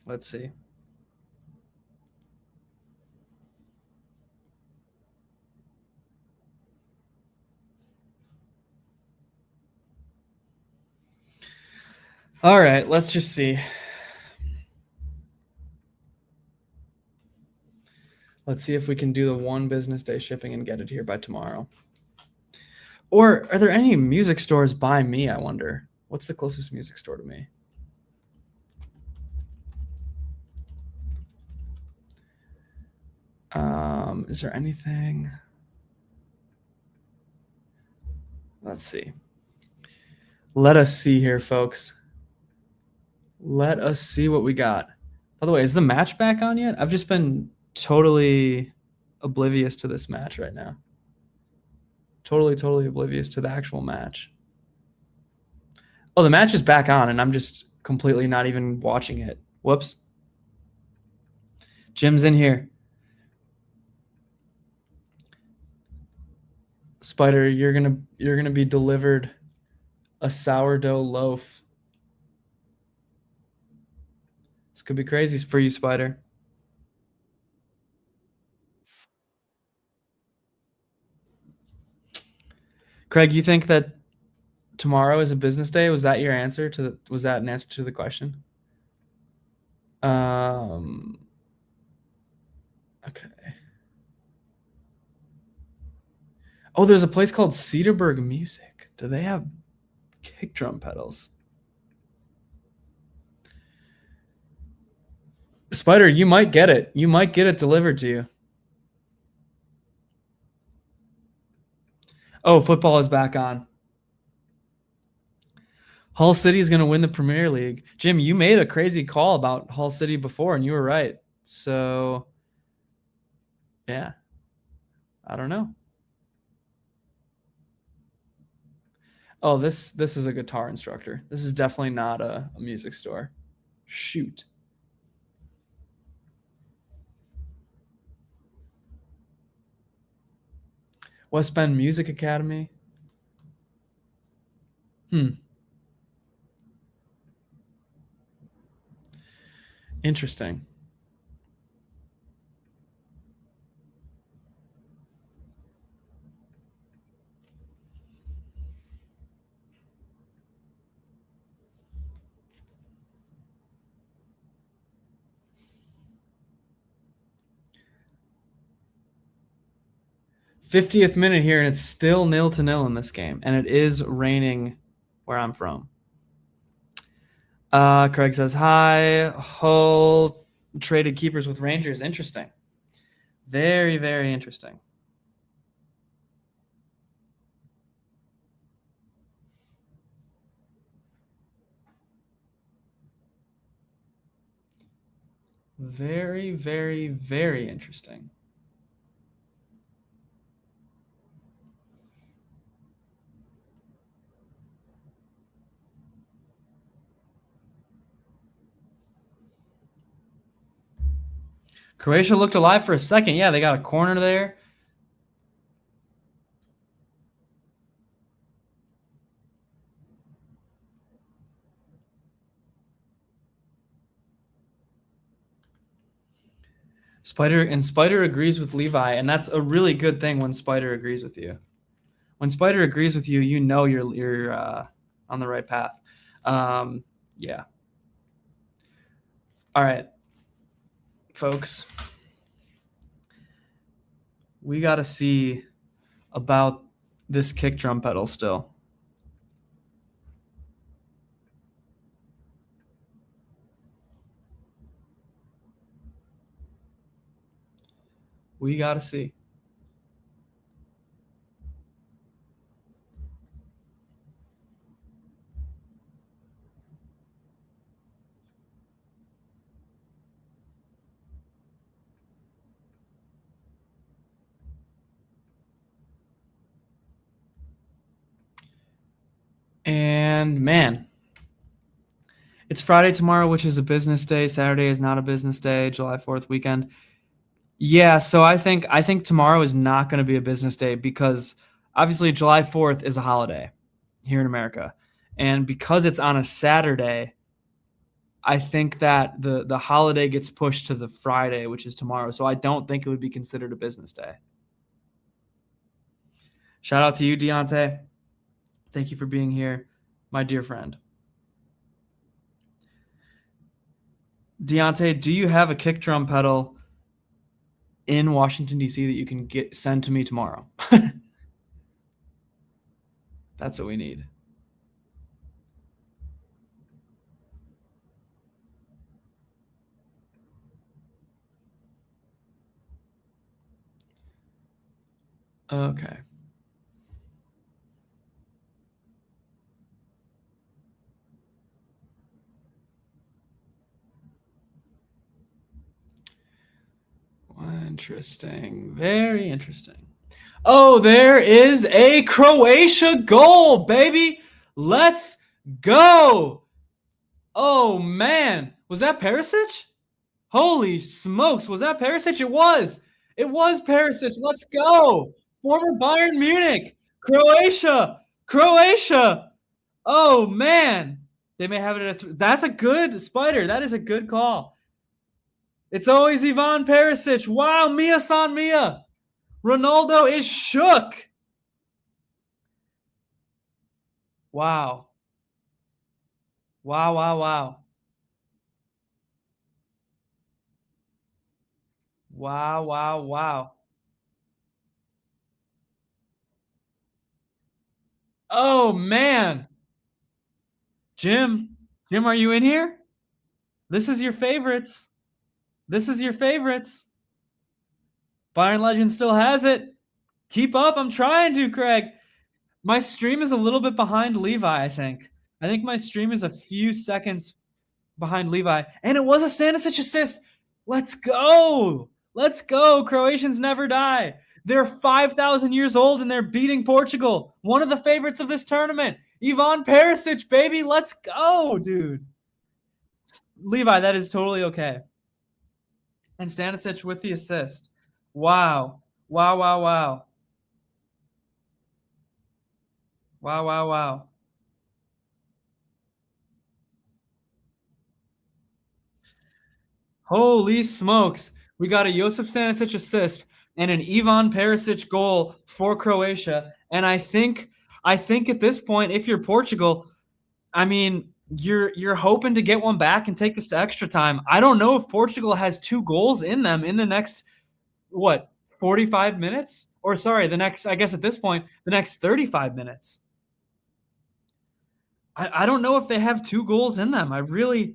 Let's see. All right, let's just see. Let's see if we can do the 1 business day shipping and get it here by tomorrow. Or are there any music stores by me, I wonder? What's the closest music store to me? Is there anything? Let's see. Let us see here, folks. Let us see what we got. By the way, is the match back on yet? I've just been totally oblivious to this match right now. Totally oblivious to the actual match. Oh, the match is back on, and I'm just completely not even watching it. Whoops. Jim's in here. Spider, you're gonna be delivered a sourdough loaf. This could be crazy for you, Spider. Craig, you think that tomorrow is a business day? Was that your answer to was that an answer to the question? Okay. Oh, there's a place called Cedarburg Music. Do they have kick drum pedals? Spider, you might get it. You might get it delivered to you. Oh, football is back on. Hull City is going to win the Premier League. Jim, you made a crazy call about Hull City before, and you were right. So, yeah. I don't know. Oh, this is a guitar instructor. This is definitely not a music store. Shoot. West Bend Music Academy. Interesting. '50th minute here, and it's still 0-0 in this game, and it is raining where I'm from. Craig says hi. Hull traded keepers with Rangers. Interesting. Very, very interesting. Very, very, very interesting. Croatia looked alive for a second. Yeah, they got a corner there. Spider agrees with Levi, and that's a really good thing when Spider agrees with you. When Spider agrees with you, you know you're on the right path. Yeah. All right, folks. We got to see about this kick drum pedal still. We got to see. And man, it's Friday tomorrow, which is a business day. Saturday is not a business day. July 4th weekend. Yeah, so I think tomorrow is not going to be a business day because obviously July 4th is a holiday here in America. And because it's on a Saturday, I think that the holiday gets pushed to the Friday, which is tomorrow. So I don't think it would be considered a business day. Shout out to you, Deontay. Thank you for being here, my dear friend. Deontay, do you have a kick drum pedal in Washington, D.C. that you can send to me tomorrow? That's what we need. Okay. Interesting. Very interesting. Oh, there is a Croatia goal, baby. Let's go. Oh, man. Was that Perisic? Holy smokes. Was that Perisic? It was. It was Perisic. Let's go. Former Bayern Munich. Croatia. Croatia. Oh, man. They may have it at That's a good Spider. That is a good call. It's always Ivan Perisic. Wow, Mia San Mia. Ronaldo is shook. Wow. Wow, wow, wow. Wow, wow, wow. Oh, man. Jim, are you in here? This is your favorites. This is your favorites. Bayern Legend still has it. Keep up. I'm trying to, Craig. My stream is a little bit behind Levi, I think. I think my stream is a few seconds behind Levi. And it was a Stanisic assist. Let's go. Let's go. Croatians never die. They're 5,000 years old and they're beating Portugal. One of the favorites of this tournament. Ivan Perisic, baby. Let's go, dude. Levi, that is totally okay. And Stanisic with the assist. Wow. Wow, wow, wow. Wow, wow, wow. Holy smokes. We got a Josip Stanisic assist and an Ivan Perisic goal for Croatia. And I think at this point, if you're Portugal, I mean, you're hoping to get one back and take this to extra time. I don't know if Portugal has 2 goals in them in the next 45 minutes? Or sorry, I guess at this point, the next 35 minutes. I don't know if they have 2 goals in them. I really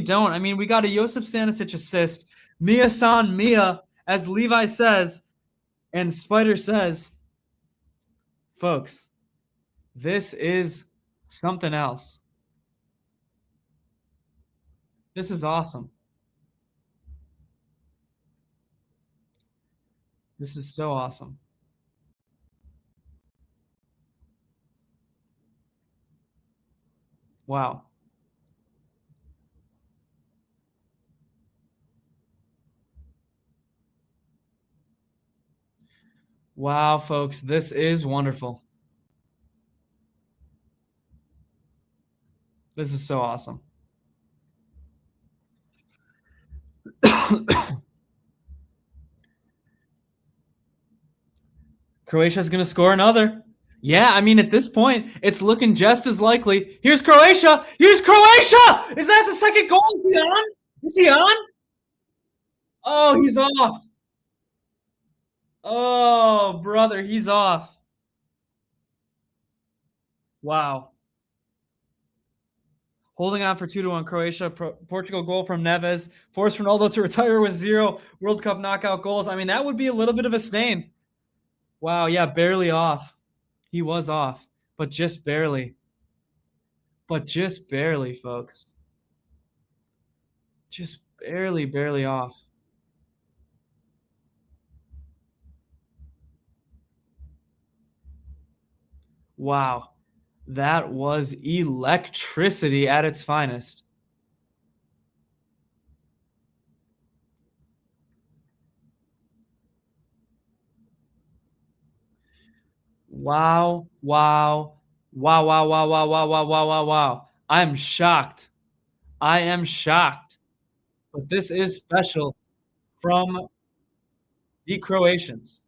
don't. I mean, we got a Josip Stanisic assist. Mia-san Mia, as Levi says, and Spider says, folks, this is something else. This is awesome. This is so awesome. Wow. Wow, folks, this is wonderful. This is so awesome. Croatia's going to score another. Yeah, I mean, at this point, it's looking just as likely. Here's Croatia. Here's Croatia. Is that the second goal? Is he on? Is he on? Oh, he's off. Oh, brother, he's off. Wow. Holding on for 2-1 Croatia. Portugal goal from Neves. Forced Ronaldo to retire with 0 World Cup knockout goals. I mean, that would be a little bit of a stain. Wow, yeah, barely off. He was off, but just barely. But just barely, folks. Just barely off. Wow. That was electricity at its finest. Wow. I'm shocked. I am shocked. But this is special from the Croatians.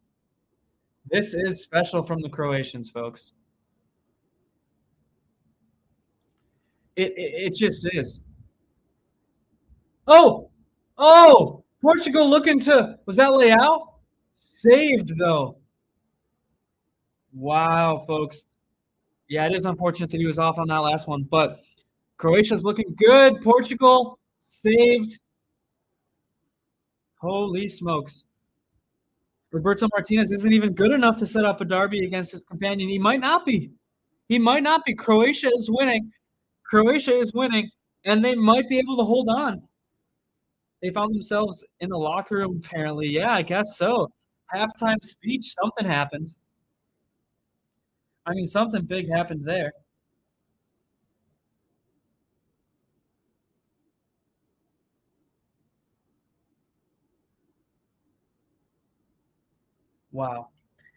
This is special from the Croatians, folks. It just is. Oh! Portugal looking to, was that Leao? Saved, though. Wow, folks. Yeah, it is unfortunate that he was off on that last one, but Croatia's looking good. Portugal saved. Holy smokes. Roberto Martinez isn't even good enough to set up a derby against his companion. He might not be. Croatia is winning. And they might be able to hold on. They found themselves in the locker room, apparently. Yeah, I guess so. Halftime speech, something happened. I mean, something big happened there. Wow.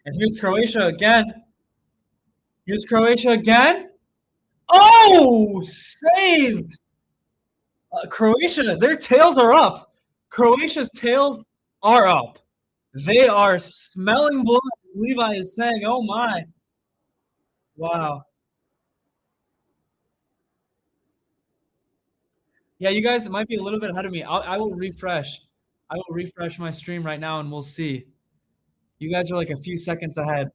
And here's Croatia again. Oh, saved. Croatia, their tails are up. Croatia's tails are up. They are smelling blood, as Levi is saying. Oh, my. Wow. Yeah, you guys might be a little bit ahead of me. I will refresh. I will refresh my stream right now, and we'll see. You guys are like a few seconds ahead.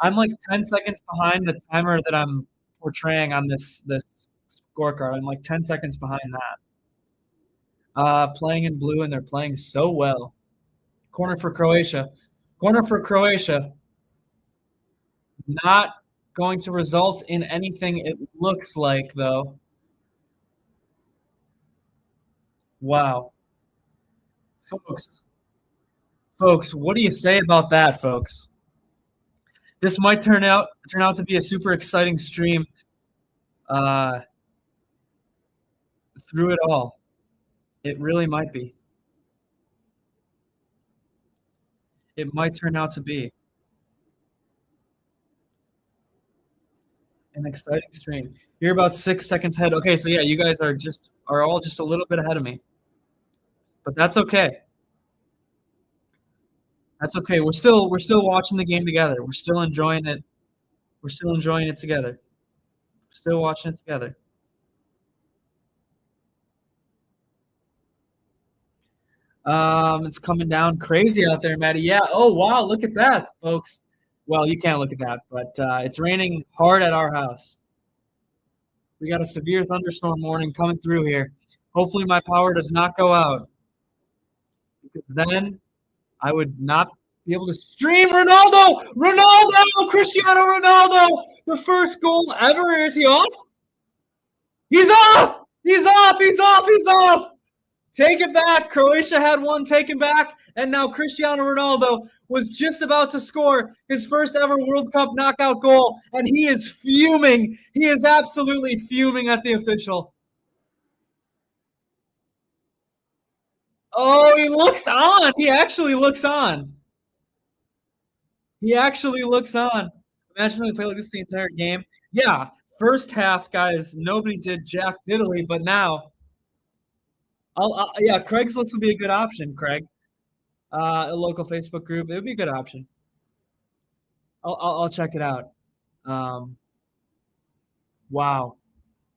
I'm like 10 seconds behind the timer that I'm portraying on this scorecard. I'm like 10 seconds behind that. Playing in blue, and they're playing so well. Corner for Croatia. Not going to result in anything, it looks like, though. Wow. Folks, what do you say about that, folks? This might turn out to be a super exciting stream through it all. It really might be. It might turn out to be. An exciting stream. You're about 6 seconds ahead. Okay, so yeah, you guys are all just a little bit ahead of me. But that's okay. That's okay. We're still watching the game together. We're still enjoying it. We're still enjoying it together. We're still watching it together. It's coming down crazy out there, Maddie. Yeah. Oh, wow. Look at that, folks. Well, you can't look at that, but it's raining hard at our house. We got a severe thunderstorm warning coming through here. Hopefully my power does not go out, because then I would not be able to stream Ronaldo! Ronaldo! Cristiano Ronaldo! The first goal ever. Is he off? He's off! He's off! He's off! He's off! Take it back. Croatia had one taken back, and now Cristiano Ronaldo was just about to score his first ever World Cup knockout goal, and he is fuming. He is absolutely fuming at the official. Oh, he looks on. He actually looks on. He actually looks on. Imagine we play like this the entire game. Yeah, first half, guys, nobody did jack diddly, but now, yeah, Craigslist would be a good option, Craig. A local Facebook group, it would be a good option. I'll check it out. Wow,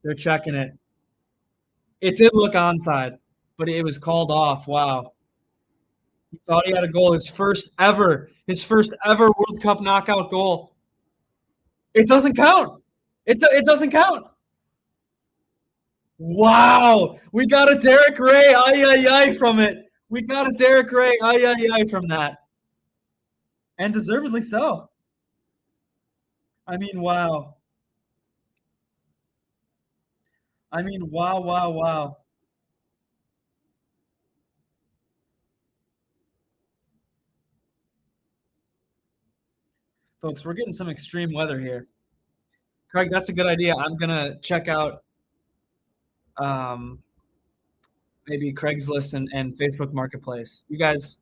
they're checking it. It did look onside, but it was called off. Wow. He thought he had a goal, his first ever World Cup knockout goal. It doesn't count. It doesn't count. Wow. We got a Derek Ray, ay, from it. We got a Derek Ray, ay, from that. And deservedly so. I mean, wow. I mean, wow. Folks, we're getting some extreme weather here. Craig, that's a good idea. I'm going to check out maybe Craigslist and Facebook Marketplace. You guys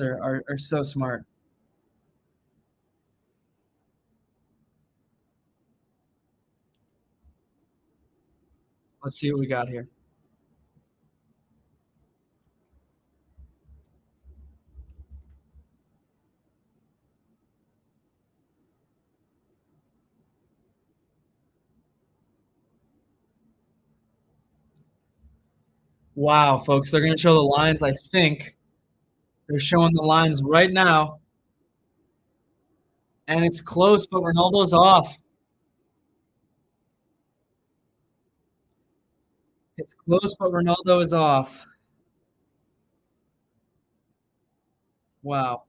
are so smart. Let's see what we got here. Wow, folks, they're going to show the lines, I think. They're showing the lines right now. And it's close, but Ronaldo's off. It's close, but Ronaldo is off. Wow.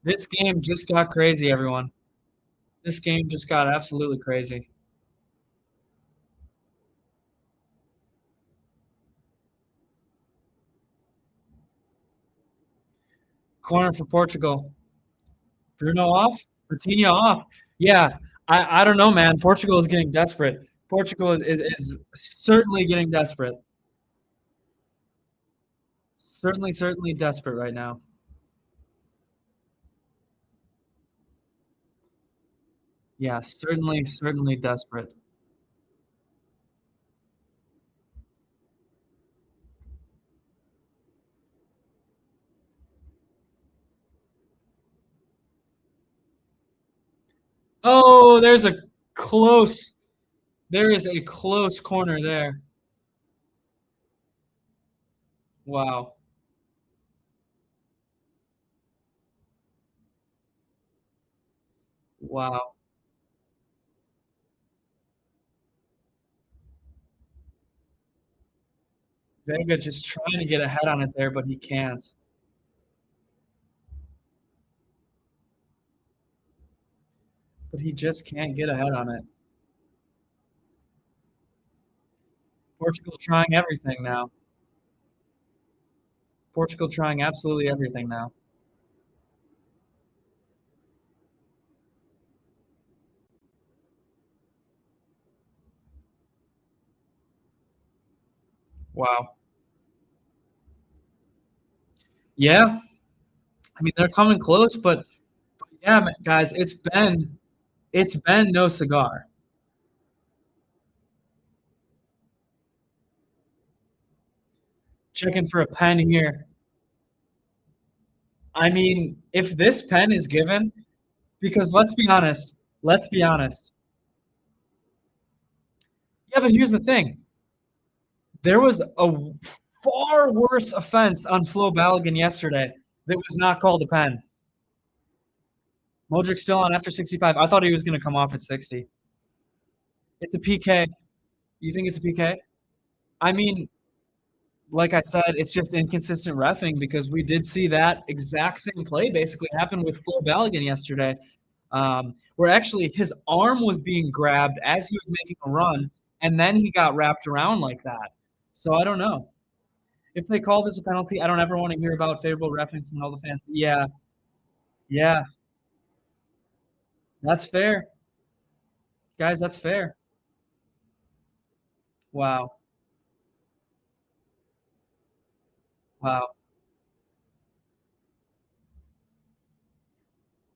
This game just got crazy, everyone. This game just got absolutely crazy. Corner for Portugal. Bruno off? Coutinho off. Yeah, I don't know, man. Portugal is getting desperate. Portugal is certainly getting desperate. Certainly desperate right now. Yeah, certainly desperate. Oh, there is a close corner there. Wow. Wow. Vega just trying to get ahead on it there, but he can't. But he just can't get ahead on it. Portugal trying everything now. Portugal trying absolutely everything now. Wow. Yeah. I mean, they're coming close, but yeah, guys, it's been no cigar. Checking for a pen here. I mean, if this pen is given, because let's be honest. Yeah, but here's the thing. There was a far worse offense on Flo Balogun yesterday that was not called a pen. Modric still on after 65. I thought he was going to come off at 60. It's a PK. You think it's a PK? I mean, like I said, it's just inconsistent reffing because we did see that exact same play basically happen with Flo Balogun yesterday, where actually his arm was being grabbed as he was making a run, and then he got wrapped around like that. So I don't know. If they call this a penalty, I don't ever want to hear about favorable reffing from all the fans. Yeah. That's fair. Guys, that's fair. Wow.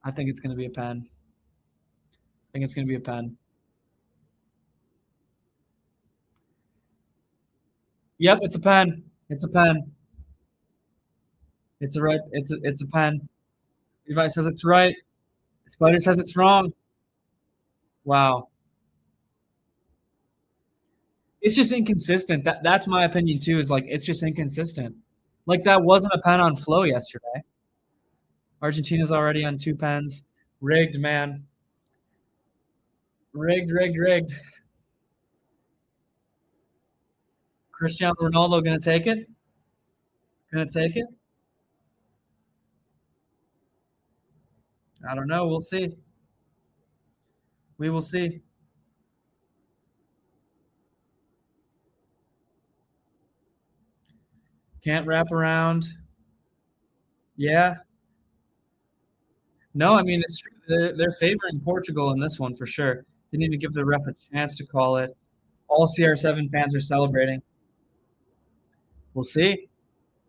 I think it's going to be a pen. Yep, it's a pen. It's a pen. It's a pen. Levi says it's right. Spider says it's wrong. Wow. It's just inconsistent. That's my opinion too, is like it's just inconsistent. Like that wasn't a pen on Flo yesterday. Argentina's already on 2 pens. Rigged, man. Rigged. Cristiano Ronaldo gonna take it? I don't know. We'll see. We will see. Can't wrap around. Yeah. No, I mean, it's true. They're favoring Portugal in this one for sure. Didn't even give the ref a chance to call it. All CR7 fans are celebrating. We'll see.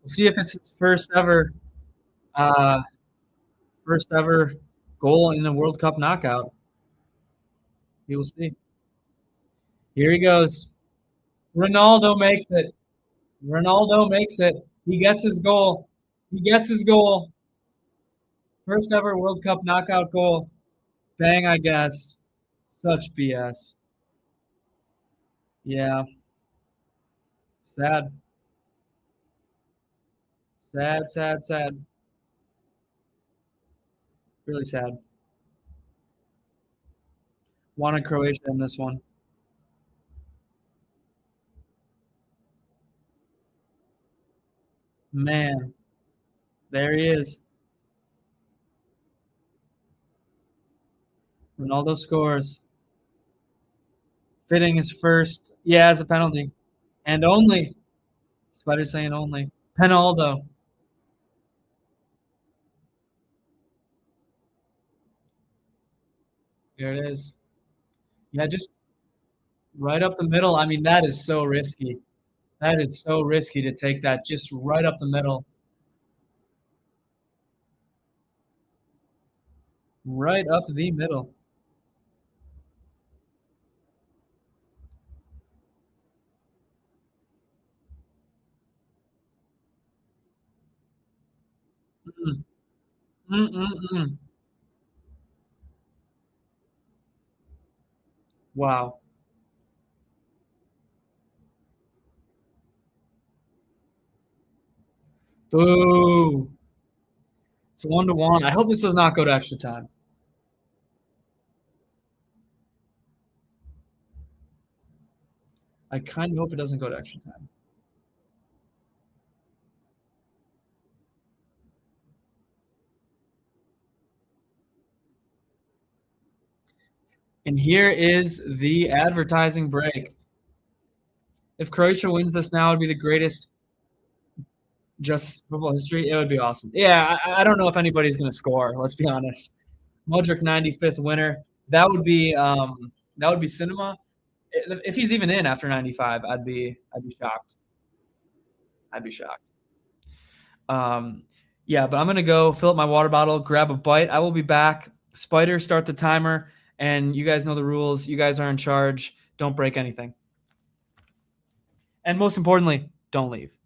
We'll see if it's his first ever goal in a World Cup knockout. We will see. Here he goes. Ronaldo makes it. He gets his goal. First ever World Cup knockout goal. Bang, I guess. Such BS. Yeah. Sad. Really sad. Wanted Croatia in this one. Man. There he is. Ronaldo scores. Fitting his first. Yeah, as a penalty. And only. Spider saying only. Penaldo. Here it is. Yeah, just right up the middle. I mean, that is so risky. That is so risky to take that just right up the middle. Right up the middle. Wow. Boo. It's 1-1. I hope this does not go to extra time. I kind of hope it doesn't go to extra time. And here is the advertising break. If Croatia wins this now, it would be the greatest just football history. It would be awesome. Yeah, I don't know if anybody's going to score. Let's be honest. Modric 95th winner. That would be cinema. If he's even in after 95, I'd be shocked. Yeah, but I'm going to go fill up my water bottle, grab a bite. I will be back. Spider, start the timer. And you guys know the rules. You guys are in charge. Don't break anything. And most importantly, don't leave.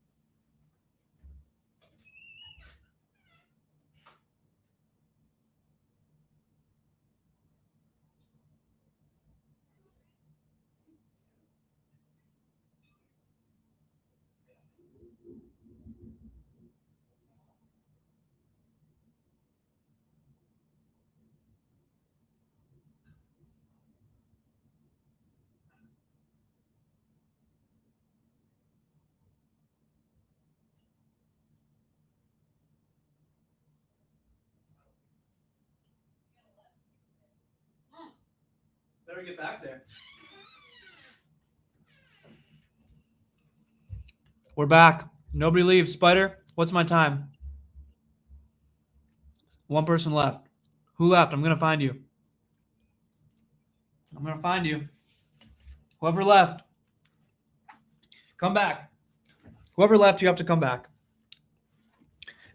Better get back there. We're back. Nobody leaves. Spider, what's my time? One person left. Who left? I'm going to find you. I'm going to find you. Whoever left, come back. Whoever left, you have to come back.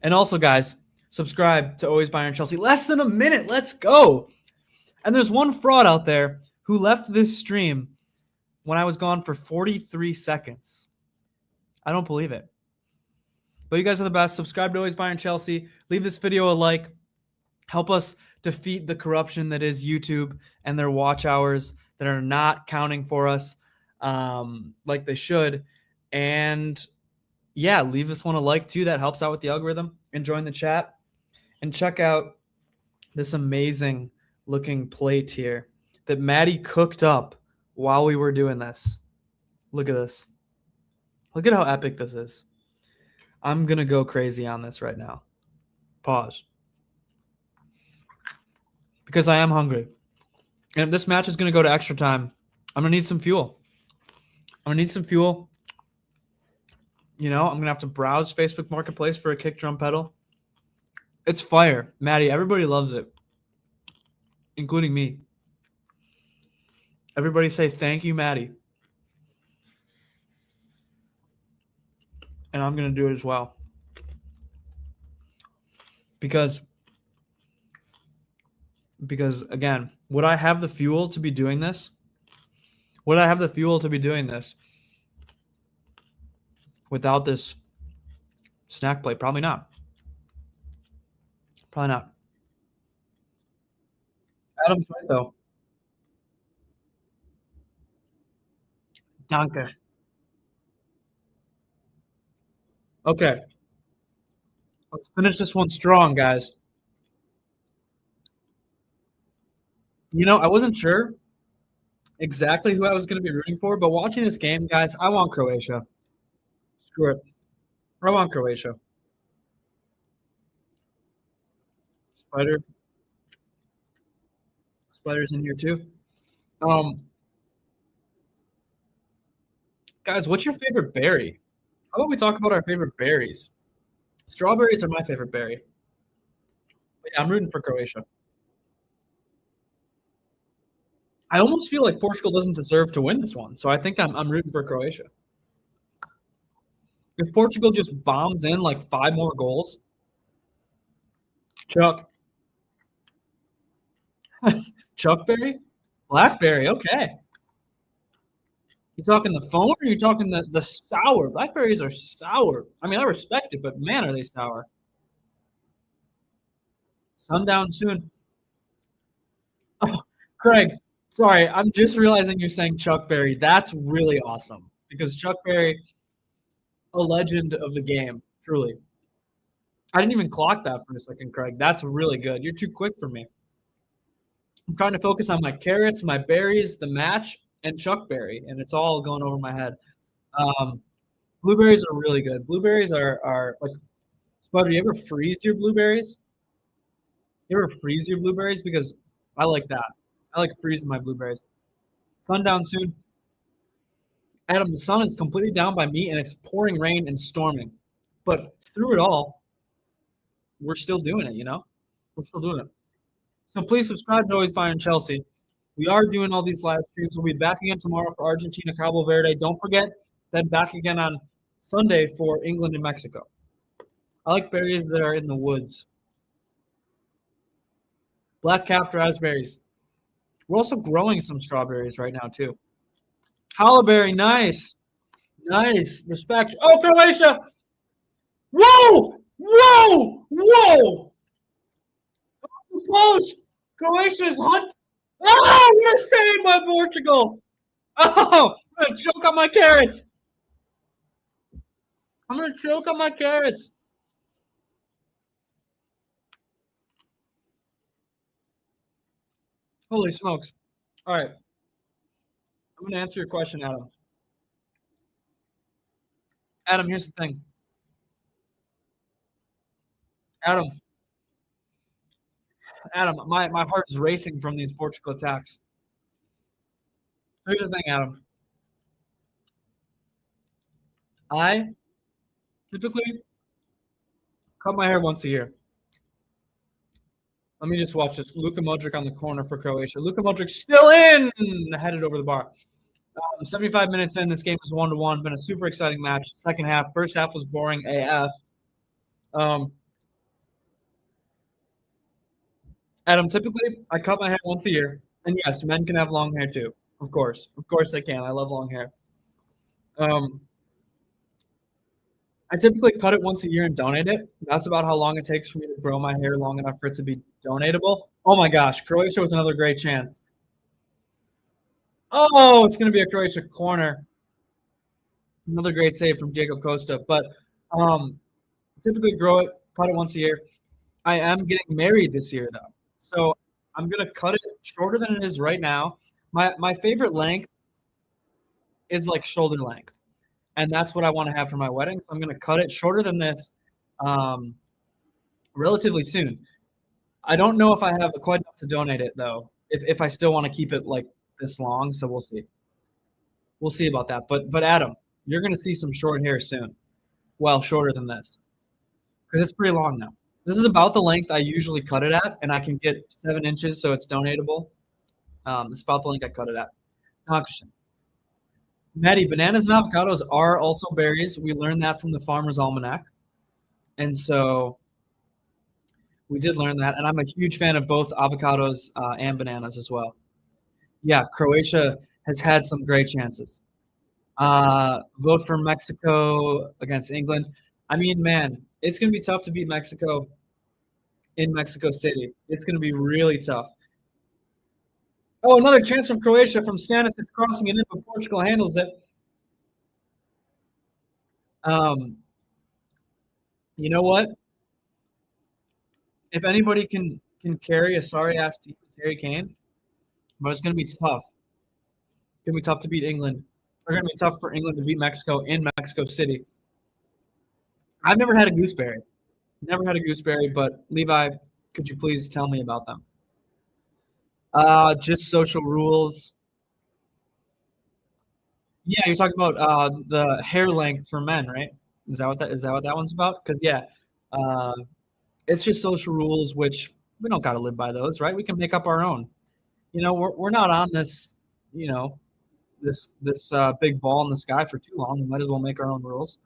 And also, guys, subscribe to Always Bayern Chelsea. Less than a minute. Let's go. And there's one fraud out there who left this stream when I was gone for 43 seconds. I don't believe it. But you guys are the best. Subscribe to Always Bayern Chelsea. Leave this video a like. Help us defeat the corruption that is YouTube and their watch hours that are not counting for us like they should. And yeah, leave this one a like too. That helps out with the algorithm. And join the chat. And check out this amazing looking plate here that Maddie cooked up while we were doing this. Look at this. Look at how epic this is. I'm going to go crazy on this right now. Pause. Because I am hungry. And if this match is going to go to extra time, I'm going to need some fuel. I'm going to need some fuel. You know, I'm going to have to browse Facebook Marketplace for a kick drum pedal. It's fire. Maddie, everybody loves it. Including me. Everybody say thank you, Maddie. And I'm going to do it as well. Because again, would I have the fuel to be doing this? Would I have the fuel to be doing this without this snack plate? Probably not. Probably not. Adam's right, though. Danke. Okay. Let's finish this one strong, guys. You know, I wasn't sure exactly who I was going to be rooting for, but watching this game, guys, I want Croatia. Screw it. I want Croatia. Spider's in here too. Guys, what's your favorite berry? How about we talk about our favorite berries? Strawberries are my favorite berry. But yeah, I'm rooting for Croatia. I almost feel like Portugal doesn't deserve to win this one, so I think I'm rooting for Croatia. If Portugal just bombs in like 5 more goals, Chuck. Chuckberry? Blackberry, okay. You talking the phone or you talking the sour? Blackberries are sour. I mean, I respect it, but man, are they sour. Sundown soon. Oh, Craig, sorry, I'm just realizing you're saying Chuck Berry. That's really awesome because Chuck Berry, a legend of the game, truly. I didn't even clock that for a second, Craig. That's really good. You're too quick for me. I'm trying to focus on my carrots, my berries, the match, and Chuck Berry, and it's all going over my head. Blueberries are really good. Blueberries are like, Spider, you ever freeze your blueberries? You ever freeze your blueberries? Because I like that. I like freezing my blueberries. Sundown soon. Adam, the sun is completely down by me, and it's pouring rain and storming. But through it all, we're still doing it, you know? We're still doing it. So please subscribe to Always Bayern Chelsea. We are doing all these live streams. We'll be back again tomorrow for Argentina, Cabo Verde. Don't forget, then back again on Sunday for England and Mexico. I like berries that are in the woods. Black-capped raspberries. We're also growing some strawberries right now, too. Hallaberry, nice. Nice. Respect. Oh, Croatia! Whoa! Whoa! Whoa! Close! Croatia's hunt. Oh, you're saved by Portugal! Oh, I'm going to choke on my carrots. I'm going to choke on my carrots. Holy smokes. All right. I'm going to answer your question, Adam. Adam, here's the thing. Adam, my heart is racing from these Portugal attacks. Here's the thing, Adam. I typically cut my hair once a year. Let me just watch this. Luka Modric on the corner for Croatia. Luka Modric still in, headed over the bar. 75 minutes in, this game is 1-1. Been a super exciting match. Second half. First half was boring AF. Adam, typically, I cut my hair once a year. And yes, men can have long hair too. Of course. Of course they can. I love long hair. I typically cut it once a year and donate it. That's about how long it takes for me to grow my hair long enough for it to be donatable. Oh my gosh, Croatia with another great chance. Oh, it's going to be a Croatia corner. Another great save from Diego Costa. But typically cut it once a year. I am getting married this year, though. So I'm going to cut it shorter than it is right now. My favorite length is like shoulder length. And that's what I want to have for my wedding. So I'm going to cut it shorter than this relatively soon. I don't know if I have quite enough to donate it, though, if I still want to keep it like this long. So we'll see. We'll see about that. But Adam, you're going to see some short hair soon. Well, shorter than this. Because it's pretty long now. This is about the length I usually cut it at, and I can get 7 inches, so it's donatable. This is about the length I cut it at. Dankeschön. Maddie, bananas and avocados are also berries. We learned that from the Farmer's Almanac. And so we did learn that. And I'm a huge fan of both avocados and bananas as well. Yeah, Croatia has had some great chances. Vote for Mexico against England. I mean, man, it's going to be tough to beat Mexico in Mexico City. It's going to be really tough. Oh, another chance from Croatia from Stanisic crossing it in, but Portugal handles it. You know what? If anybody can carry a sorry-ass team, it's Harry Kane. But it's going to be tough. It's going to be tough to beat England. It's going to be tough for England to beat Mexico in Mexico City. I've never had a gooseberry. Never had a gooseberry, but Levi, could you please tell me about them? Just social rules. Yeah, you're talking about the hair length for men, right? Is that what that one's about? Because it's just social rules, which we don't got to live by those, right? We can make up our own. You know, we're not on this, this big ball in the sky for too long. We might as well make our own rules.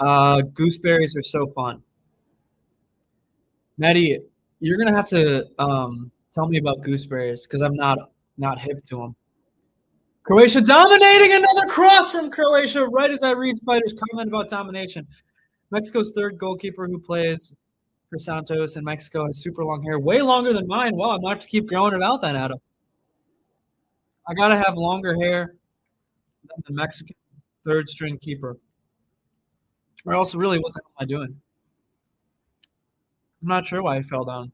Gooseberries are so fun. Maddie, you're gonna have to tell me about gooseberries because I'm not hip to them. Croatia dominating, another cross from Croatia right as I read Spider's comment about domination. Mexico's third goalkeeper who plays for Santos, and Mexico has super long hair, way longer than mine. Wow, I'm going to have to keep growing it out then, Adam. I got to have longer hair than the Mexican third string keeper. Or else, really, what the hell am I doing? I'm not sure why I fell down.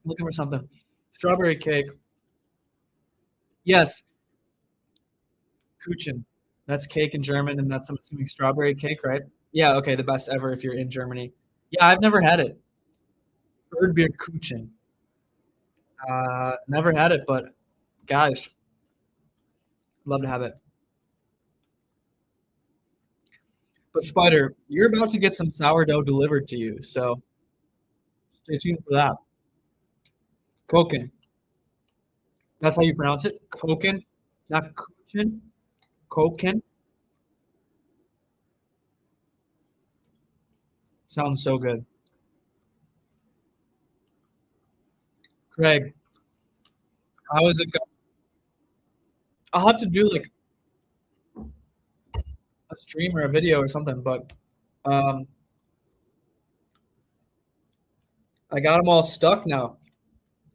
Looking for something. Strawberry cake. Yes. Kuchen. That's cake in German, and that's, I'm assuming, strawberry cake, right? Yeah, okay, the best ever if you're in Germany. Yeah, I've never had it. Erdbeer Kuchen. Never had it, but guys, love to have it. But Spider, you're about to get some sourdough delivered to you, so stay tuned for that. Koken. That's how you pronounce it? Koken, not Kuchen. Koken. Sounds so good. Craig, how is it going? I'll have to do like a stream or a video or something, but I got them all stuck now.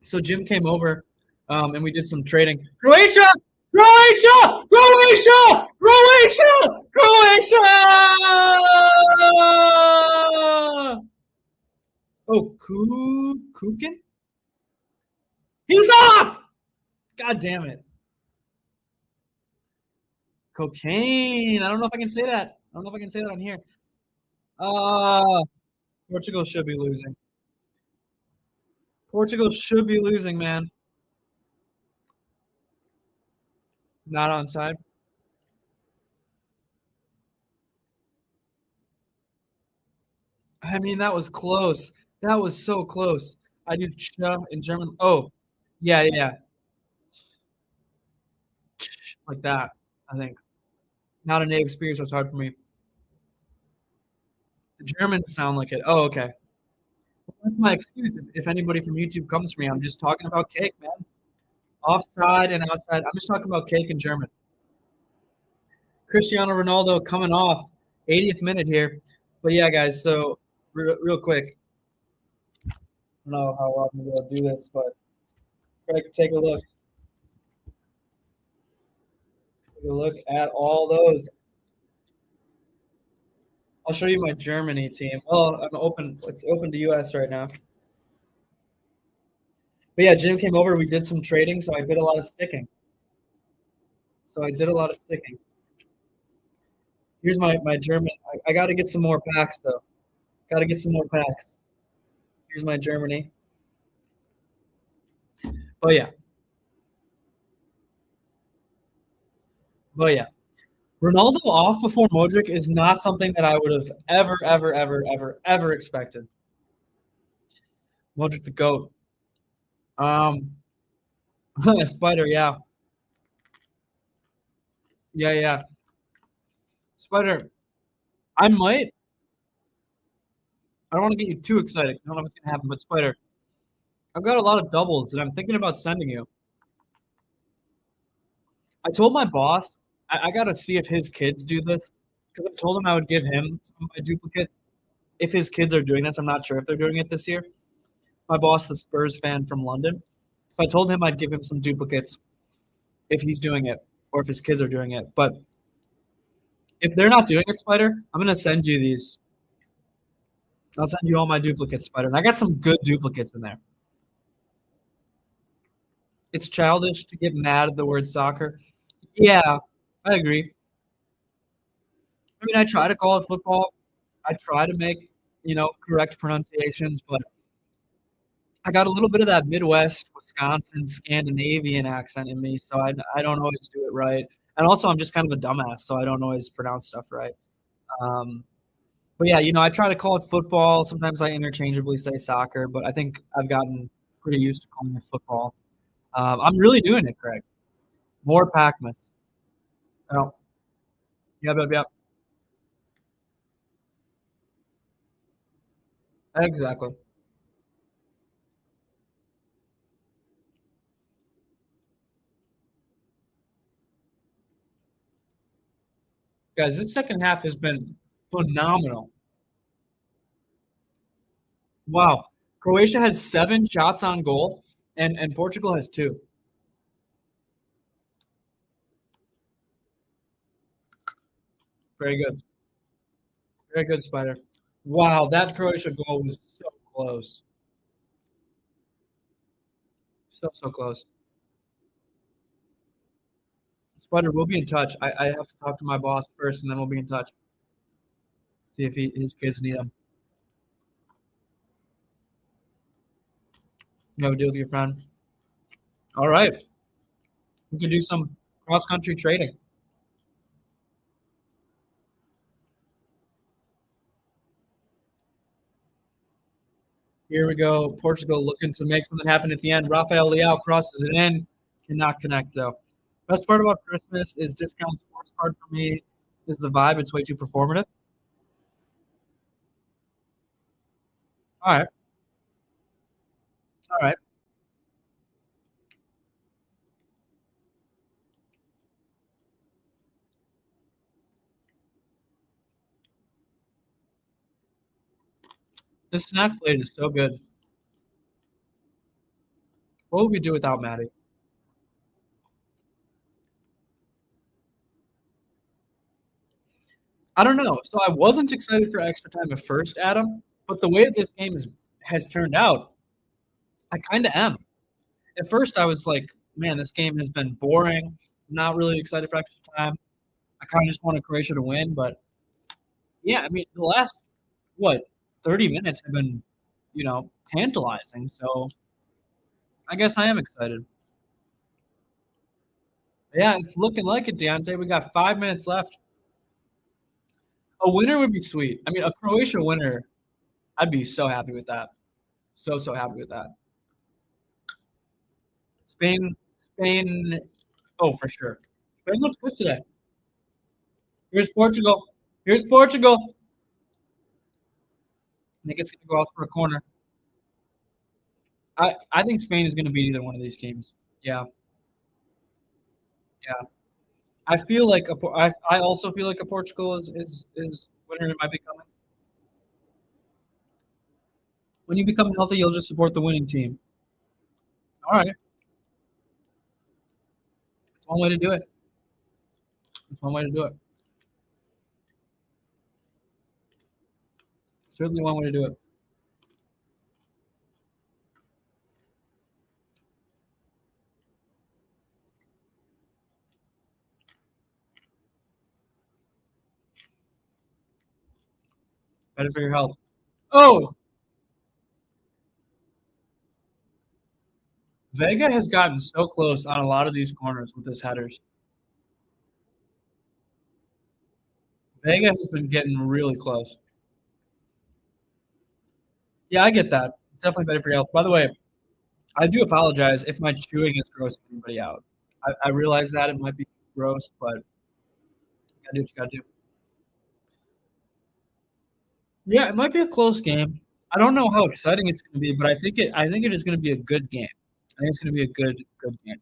So Jim came over and we did some trading. Croatia! Croatia! Croatia! Croatia! Croatia! Oh, Kukin? He's off! God damn it. Cocaine. I don't know if I can say that. I don't know if I can say that on here. Portugal should be losing. Portugal should be losing, man. Not onside. I mean, that was close. That was so close. I do ch in German. Oh, yeah, yeah. Like that, I think. Not a native speaker, so it's hard for me. The Germans sound like it. Oh, okay. That's my excuse. If anybody from YouTube comes for me, I'm just talking about cake, man. Offside and outside. I'm just talking about cake in German. Cristiano Ronaldo coming off 80th minute here. But yeah, guys, so real quick. I don't know how well I'm going to do this, but Craig, take a look. Take a look at all those. I'll show you my Germany team. Oh, it's open to US right now. But yeah, Jim came over. We did some trading, so I did a lot of sticking. Here's my German. I got to get some more packs, though. Got to get some more packs. Here's my Germany. Oh, yeah. Ronaldo off before Modric is not something that I would have ever expected. Modric the GOAT. Spider, yeah. Yeah. Spider, I don't want to get you too excited. I don't know if it's going to happen, but Spider, I've got a lot of doubles that I'm thinking about sending you. I told my boss, I got to see if his kids do this, because I told him I would give him some of my duplicates. If his kids are doing this, I'm not sure if they're doing it this year. My boss, the Spurs fan from London. So I told him I'd give him some duplicates if he's doing it or if his kids are doing it. But if they're not doing it, Spider, I'm going to send you these. I'll send you all my duplicates, Spider. And I got some good duplicates in there. It's childish to get mad at the word soccer. Yeah, I agree. I mean, I try to call it football. I try to make, correct pronunciations, but I got a little bit of that Midwest, Wisconsin, Scandinavian accent in me, so I don't always do it right. And also, I'm just kind of a dumbass, so I don't always pronounce stuff right. But yeah, I try to call it football. Sometimes I interchangeably say soccer, but I think I've gotten pretty used to calling it football. I'm really doing it, Craig. More Packmas. Oh. Yeah. Exactly. Guys, this second half has been phenomenal. Wow. Croatia has 7 shots on goal, and Portugal has 2. Very good. Very good, Spider. Wow, that Croatia goal was so close. So close. Spider, we'll be in touch. I have to talk to my boss first, and then we'll be in touch. See if his kids need him. You have a deal with your friend? All right. We can do some cross-country trading. Here we go. Portugal looking to make something happen at the end. Rafael Leao crosses it in. Cannot connect, though. Best part about Christmas is discount sports card for me is the vibe. It's way too performative. All right. All right. This snack plate is so good. What would we do without Maddie? I don't know. So I wasn't excited for extra time at first, Adam, but the way this game has turned out, I kind of am. At first, I was like, man, this game has been boring. Not really excited for extra time. I kind of just wanted Croatia to win, but yeah, I mean, the last, 30 minutes have been, tantalizing. So I guess I am excited. Yeah, it's looking like it, Deontay. We got 5 minutes left. A winner would be sweet. I mean, a Croatia winner, I'd be so happy with that. So happy with that. Spain, oh, for sure. Spain looks good today. Here's Portugal. Here's Portugal. I think it's going to go out for a corner. I think Spain is going to beat either one of these teams. Yeah. Yeah. I feel like I also feel like a Portugal is winner might be coming. When you become healthy, you'll just support the winning team. All right. That's one way to do it. That's one way to do it. Certainly one way to do it. Better for your health. Oh! Vega has gotten so close on a lot of these corners with his headers. Vega has been getting really close. Yeah, I get that. It's definitely better for your health. By the way, I do apologize if my chewing is grossing anybody out. I realize that it might be gross, but you gotta do what you gotta do. Yeah, it might be a close game. I don't know how exciting it's going to be, but I think it is going to be a good game. I think it's going to be a good game.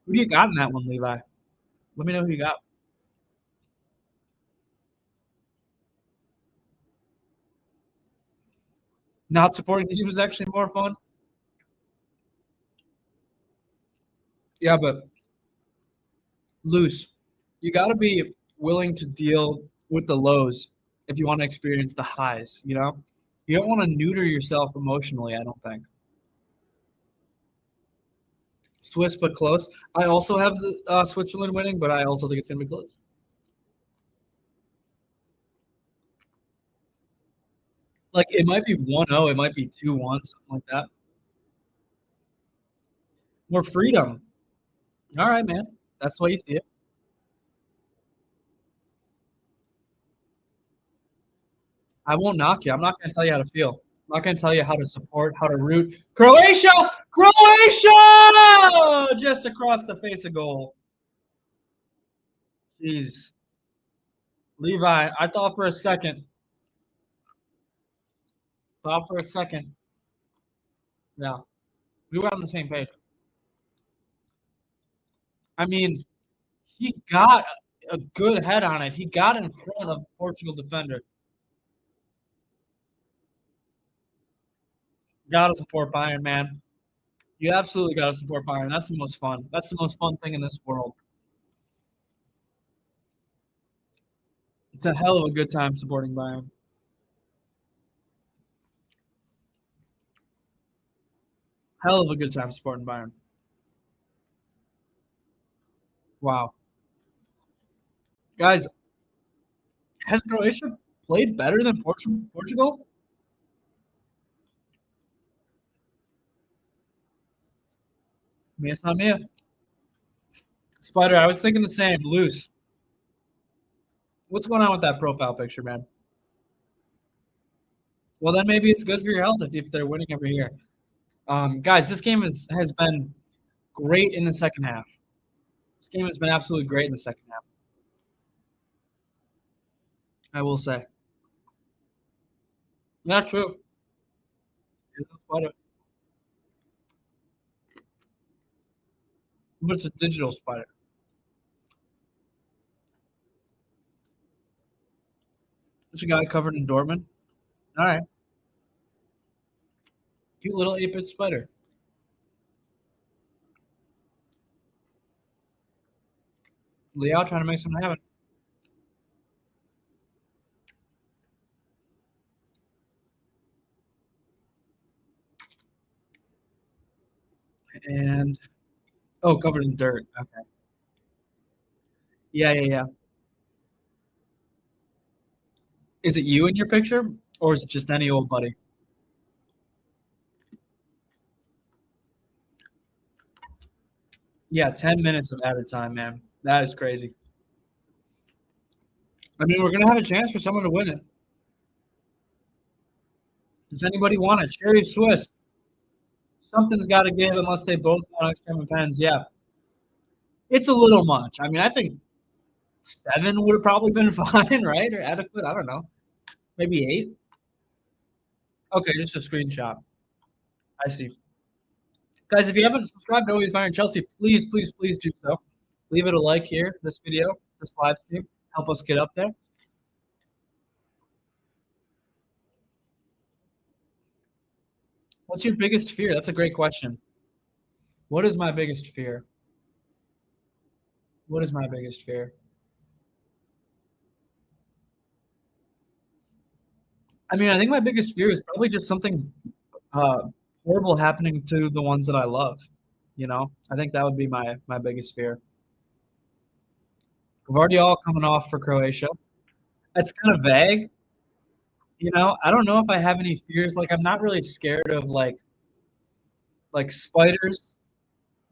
Who do you got in that one, Levi? Let me know who you got. Not supporting the team was actually more fun. Yeah, but loose. You got to be willing to deal with the lows if you want to experience the highs, you know? You don't want to neuter yourself emotionally, I don't think. Swiss, but close. I also have the Switzerland winning, but I also think it's going to be close. Like, it might be 1-0, it might be 2-1, something like that. More freedom. All right, man. That's why you see it. I won't knock you. I'm not going to tell you how to feel. I'm not going to tell you how to support, how to root. Croatia! Croatia! Just across the face of goal. Jeez. Levi, I thought for a second. Yeah. We were on the same page. I mean, he got a good head on it. He got in front of Portugal defender. Gotta support Bayern, man. You absolutely gotta support Bayern. That's the most fun. That's the most fun thing in this world. It's a hell of a good time supporting Bayern. Hell of a good time supporting Bayern. Wow. Guys, has Croatia played better than Portugal? Mia not Mia. Spider, I was thinking the same. Loose. What's going on with that profile picture, man? Well, then maybe it's good for your health if they're winning every year. Guys, this game has been great in the second half. This game has been absolutely great in the second half. I will say. Not true. It's a spider. But it's a digital spider. It's a guy covered in Dortmund. All right. Cute little 8-bit spider. Leo trying to make something happen. And oh, covered in dirt. Okay. Yeah. Is it you in your picture, or is it just any old buddy? Yeah, 10 minutes of added time, man. That is crazy. I mean, we're gonna have a chance for someone to win it. Does anybody want it? Cherry Swiss. Something's got to give unless they both want extra pens. Yeah. It's a little much. I mean, I think 7 would have probably been fine, right? Or adequate. I don't know. Maybe 8. Okay, just a screenshot. I see. Guys, if you haven't subscribed to Always Bayern Chelsea, please do so. Leave it a like here, this video, this live stream. Help us get up there. What's your biggest fear? That's a great question. What is my biggest fear? What is my biggest fear? I mean, I think my biggest fear is probably just something horrible happening to the ones that I love. You know, I think that would be my biggest fear. Guardiola coming off for Croatia. That's kind of vague. You know, I don't know if I have any fears. Like, I'm not really scared of like spiders,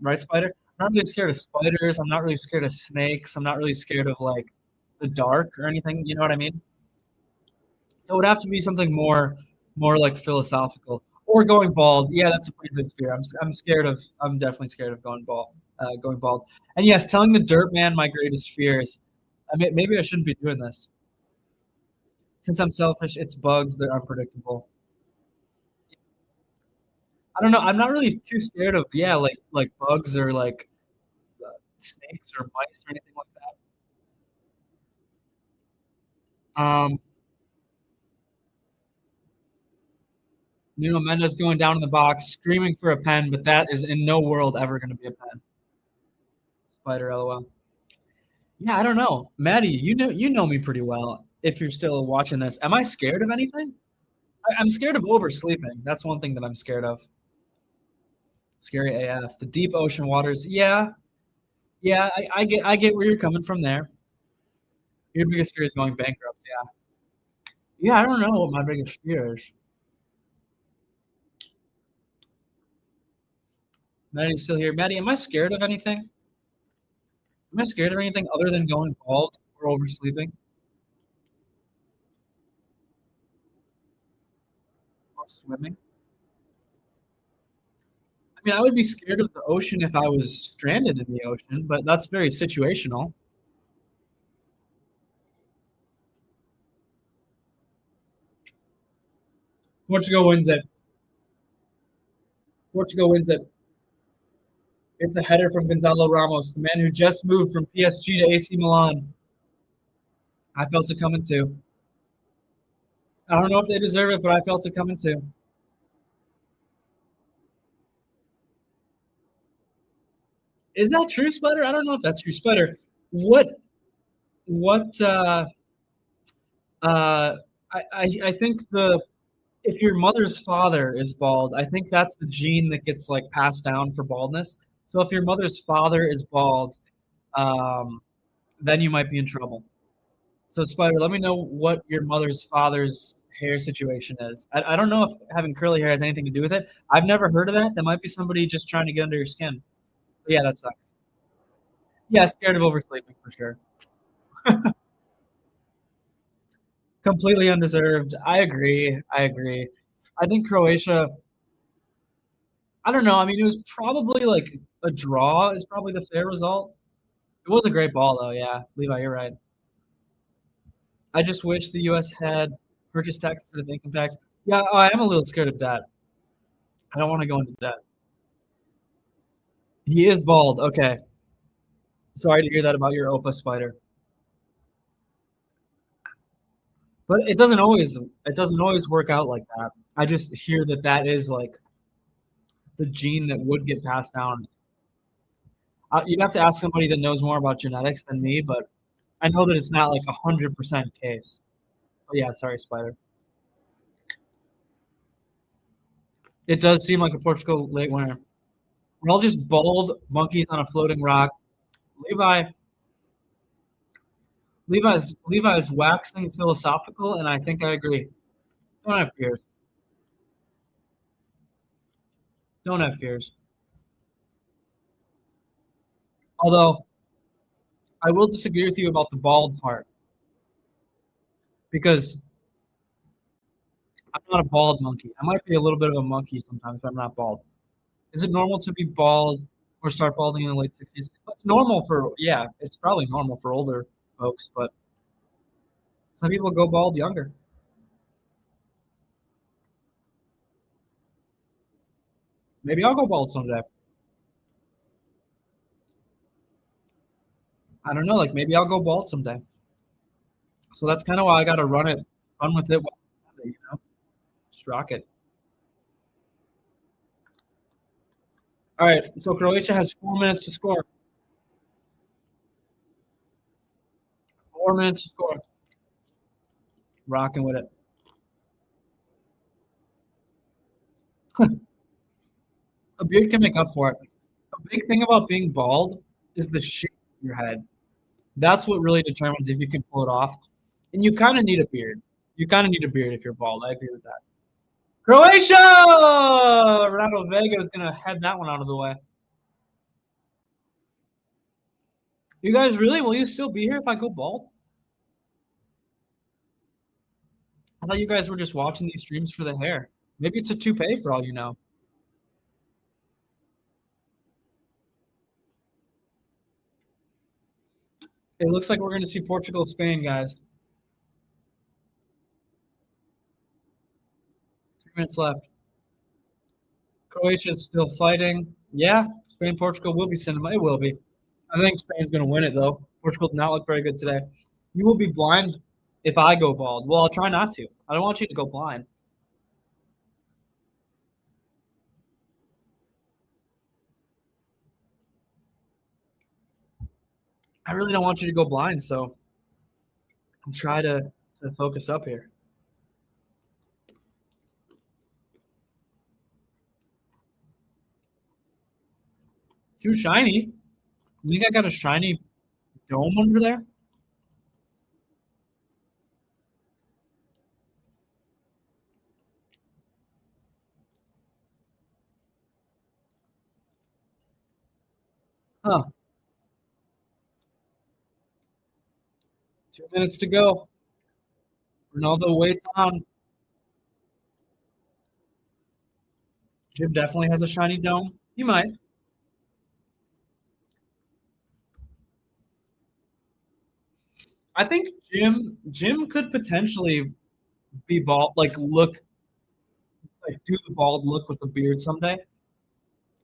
right? Spider. I'm not really scared of spiders. I'm not really scared of snakes. I'm not really scared of like the dark or anything. You know what I mean? So it would have to be something more like philosophical or going bald. Yeah, that's a pretty big fear. I'm definitely scared of going bald. And yes, telling the dirt man my greatest fears. I mean, maybe I shouldn't be doing this. Since I'm selfish, it's bugs that are unpredictable. I don't know. I'm not really too scared of like bugs or like snakes or mice or anything like that. Nuno Mendes going down in the box, screaming for a pen, but that is in no world ever going to be a pen. Spider, LOL. Yeah, I don't know, Maddie. You know me pretty well. If you're still watching this, am I scared of anything? I'm scared of oversleeping. That's one thing that I'm scared of. Scary AF. The deep ocean waters. Yeah. I get where you're coming from there. Your biggest fear is going bankrupt. Yeah. I don't know what my biggest fear is. Maddie's still here. Maddie, am I scared of anything? Am I scared of anything other than going bald or oversleeping? Or swimming? I mean, I would be scared of the ocean if I was stranded in the ocean, but that's very situational. Portugal wins it. Portugal wins it. It's a header from Gonzalo Ramos, the man who just moved from PSG to AC Milan. I felt it coming too. I don't know if they deserve it, but I felt it coming too. Is that true, Spider? I don't know if that's true, Spider. I think if your mother's father is bald, I think that's the gene that gets like passed down for baldness. So if your mother's father is bald, then you might be in trouble. So Spider, let me know what your mother's father's hair situation is. I don't know if having curly hair has anything to do with it. I've never heard of that. That might be somebody just trying to get under your skin. But yeah, that sucks. Yeah, scared of oversleeping for sure. Completely undeserved. I agree. I think Croatia, I don't know. I mean, it was probably like a draw is probably the fair result. It was a great ball, though. Yeah, Levi, you're right. I just wish the U.S. had purchase tax instead of income tax. Yeah, I am a little scared of that. I don't want to go into debt. He is bald. Okay. Sorry to hear that about your Opa spider. But it doesn't always work out like that. I just hear that that is like the gene that would get passed down. You'd have to ask somebody that knows more about genetics than me, but I know that it's not like 100% case. Oh yeah, sorry, spider. It does seem like a Portugal late winner. We're all just bald monkeys on a floating rock. Levi is waxing philosophical, and I think I agree. Don't have fears. Don't have fears. Although, I will disagree with you about the bald part. Because I'm not a bald monkey. I might be a little bit of a monkey sometimes, but I'm not bald. Is it normal to be bald or start balding in the late 60s? It's normal for, yeah, it's probably normal for older folks, but some people go bald younger. Maybe I'll go bald someday. I don't know, like maybe I'll go bald someday. So that's kind of why I got to run with it, you know, just rock it. All right, so Croatia has 4 minutes to score. 4 minutes to score. Rocking with it. A beard can make up for it. A big thing about being bald is the shape of your head. That's what really determines if you can pull it off. And you kind of need a beard. You kind of need a beard if you're bald. I agree with that. Croatia! Ronaldo Vega is going to head that one out of the way. You guys really? Will you still be here if I go bald? I thought you guys were just watching these streams for the hair. Maybe it's a toupee for all you know. It looks like we're going to see Portugal, Spain, guys. 3 minutes left. Croatia is still fighting. Yeah, Spain, Portugal will be cinema. It will be. I think Spain's going to win it, though. Portugal did not look very good today. You will be blind if I go bald. Well, I'll try not to. I don't want you to go blind. I really don't want you to go blind, so I'll try to focus up here. Too shiny. You think I got a shiny dome under there? Huh. 2 minutes to go. Ronaldo waits on. Jim definitely has a shiny dome. He might. I think Jim could potentially be bald, like do the bald look with a beard someday.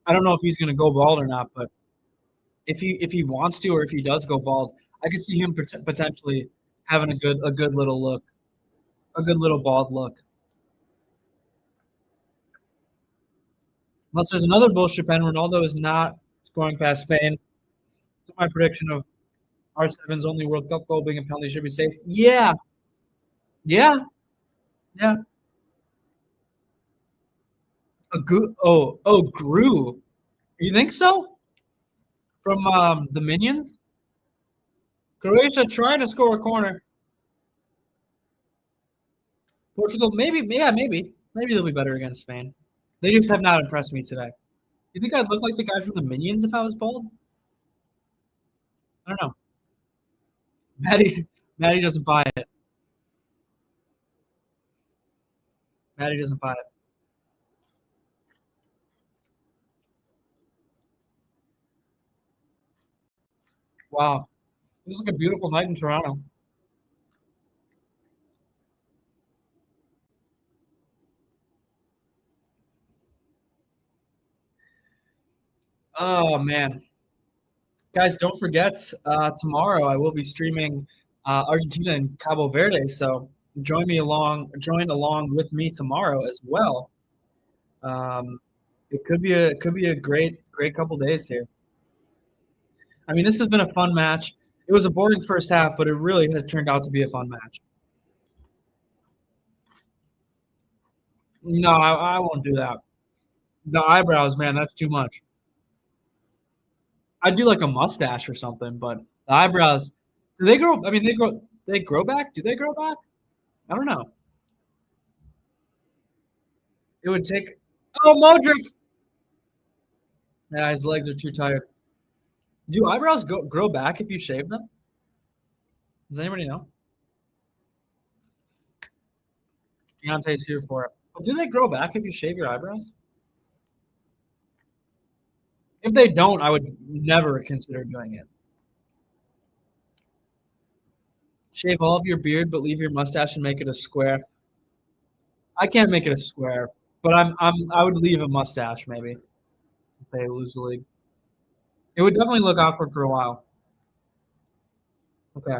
I don't know if he's gonna go bald or not, but if he wants to or if he does go bald, I could see him potentially having a good little look, a good little bald look. Unless there's another bullshit pen, Ronaldo is not scoring past Spain. So my prediction of R7's only World Cup goal being a penalty should be safe. Yeah. Yeah. Yeah. Gru. You think so? From the Minions? Croatia trying to score a corner. Portugal, maybe. Maybe they'll be better against Spain. They just have not impressed me today. You think I'd look like the guy from the Minions if I was bald? I don't know. Maddie doesn't buy it. Maddie doesn't buy it. Wow. This is like a beautiful night in Toronto. Oh, man. Guys, don't forget, tomorrow I will be streaming Argentina and Cabo Verde, so join along with me tomorrow as well. It could be a great couple days here. I mean, this has been a fun match. It was a boring first half, but it really has turned out to be a fun match. No, I won't do that. The eyebrows, man, that's too much. I'd do like a mustache or something, but the eyebrows, do they grow? I mean, they grow back? Do they grow back? I don't know. It would take. Oh, Modric! Yeah, his legs are too tired. Do eyebrows grow back if you shave them? Does anybody know? Deontay's here for it. But do they grow back if you shave your eyebrows? If they don't, I would never consider doing it. Shave all of your beard, but leave your mustache and make it a square. I can't make it a square, but I would leave a mustache maybe if they lose the league. It would definitely look awkward for a while. Okay.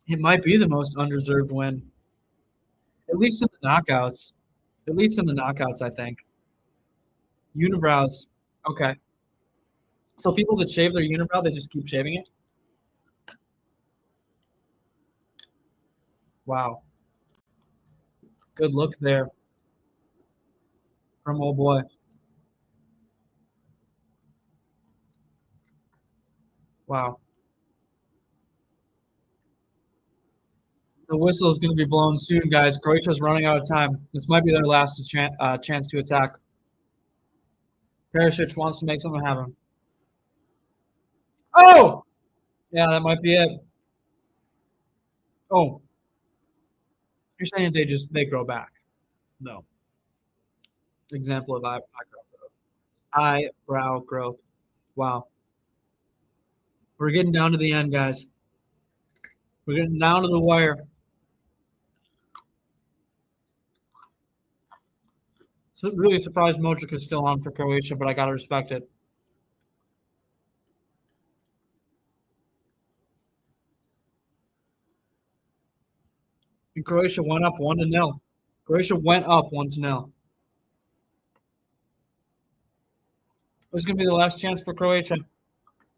It might be the most undeserved win. At least in the knockouts. At least in the knockouts, I think. Unibrows. Okay. So people that shave their unibrow, they just keep shaving it? Wow. Good look there from old boy. Wow. The whistle is going to be blown soon, guys. Croatia's running out of time. This might be their last chance to attack. Perisic wants to make something happen. Oh! Yeah, that might be it. Oh. You're saying they grow back. No. Example of eyebrow growth. Eyebrow growth. Wow. We're getting down to the end, guys. We're getting down to the wire. So really surprised Modric is still on for Croatia, but I gotta respect it. And Croatia went up 1-0. Croatia went up 1-0. This is gonna be the last chance for Croatia.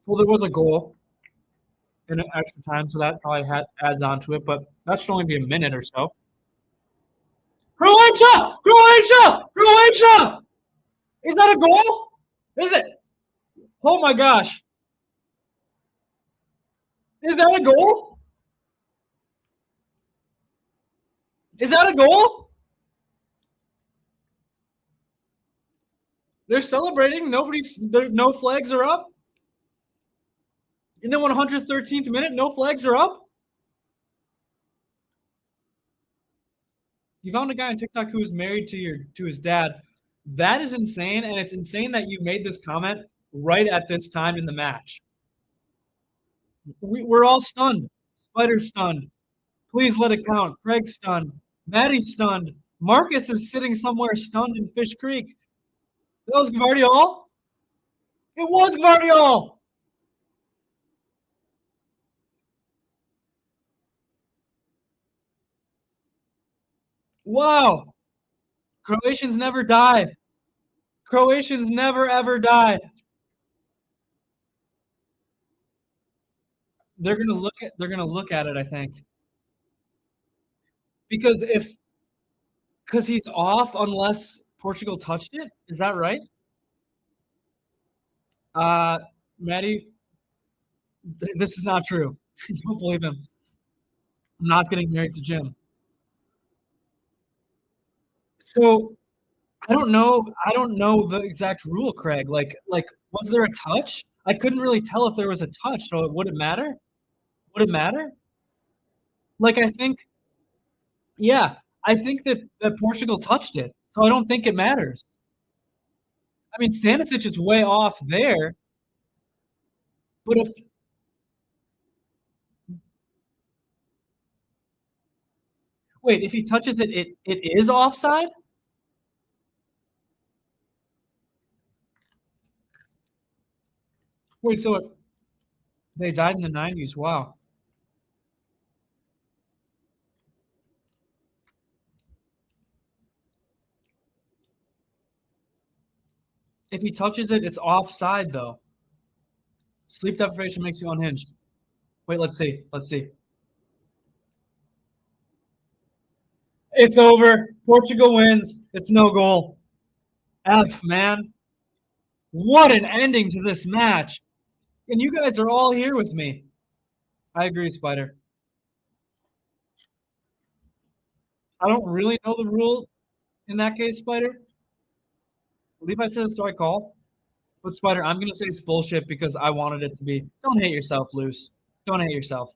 Well, there was a goal in extra time, so that probably adds on to it, but that should only be a minute or so. Croatia! Croatia! Croatia! Is that a goal? Is it? Oh my gosh. Is that a goal? Is that a goal? They're celebrating. No flags are up. In the 113th minute, no flags are up. You found a guy on TikTok who is married to his dad. That is insane, and it's insane that you made this comment right at this time in the match. We're all stunned. Spider's stunned. Please let it count. Craig's stunned. Maddie's stunned. Marcus is sitting somewhere stunned in Fish Creek. That was Gvardiol? It was Gvardiol! Wow. Croatians never die. Croatians never ever die. They're gonna look at it, I think. Because he's off unless Portugal touched it. Is that right? Maddie, this is not true. Don't believe him. I'm not getting married to Jim. So I don't know the exact rule, Craig. Like was there a touch? I couldn't really tell if there was a touch, so would it matter? Would it matter? Like I think that Portugal touched it, so I don't think it matters. I mean, Stanisic is way off there, but if Wait, if he touches it, it is offside? Wait, so they died in the 90s. Wow. If he touches it, it's offside, though. Sleep deprivation makes you unhinged. Wait, let's see. Let's see. It's over. Portugal wins. It's no goal. F, man. What an ending to this match. And you guys are all here with me. I agree, Spider. I don't really know the rule in that case, Spider. I believe I said it's the right call. But, Spider, I'm going to say it's bullshit because I wanted it to be. Don't hate yourself, Luce. Don't hate yourself.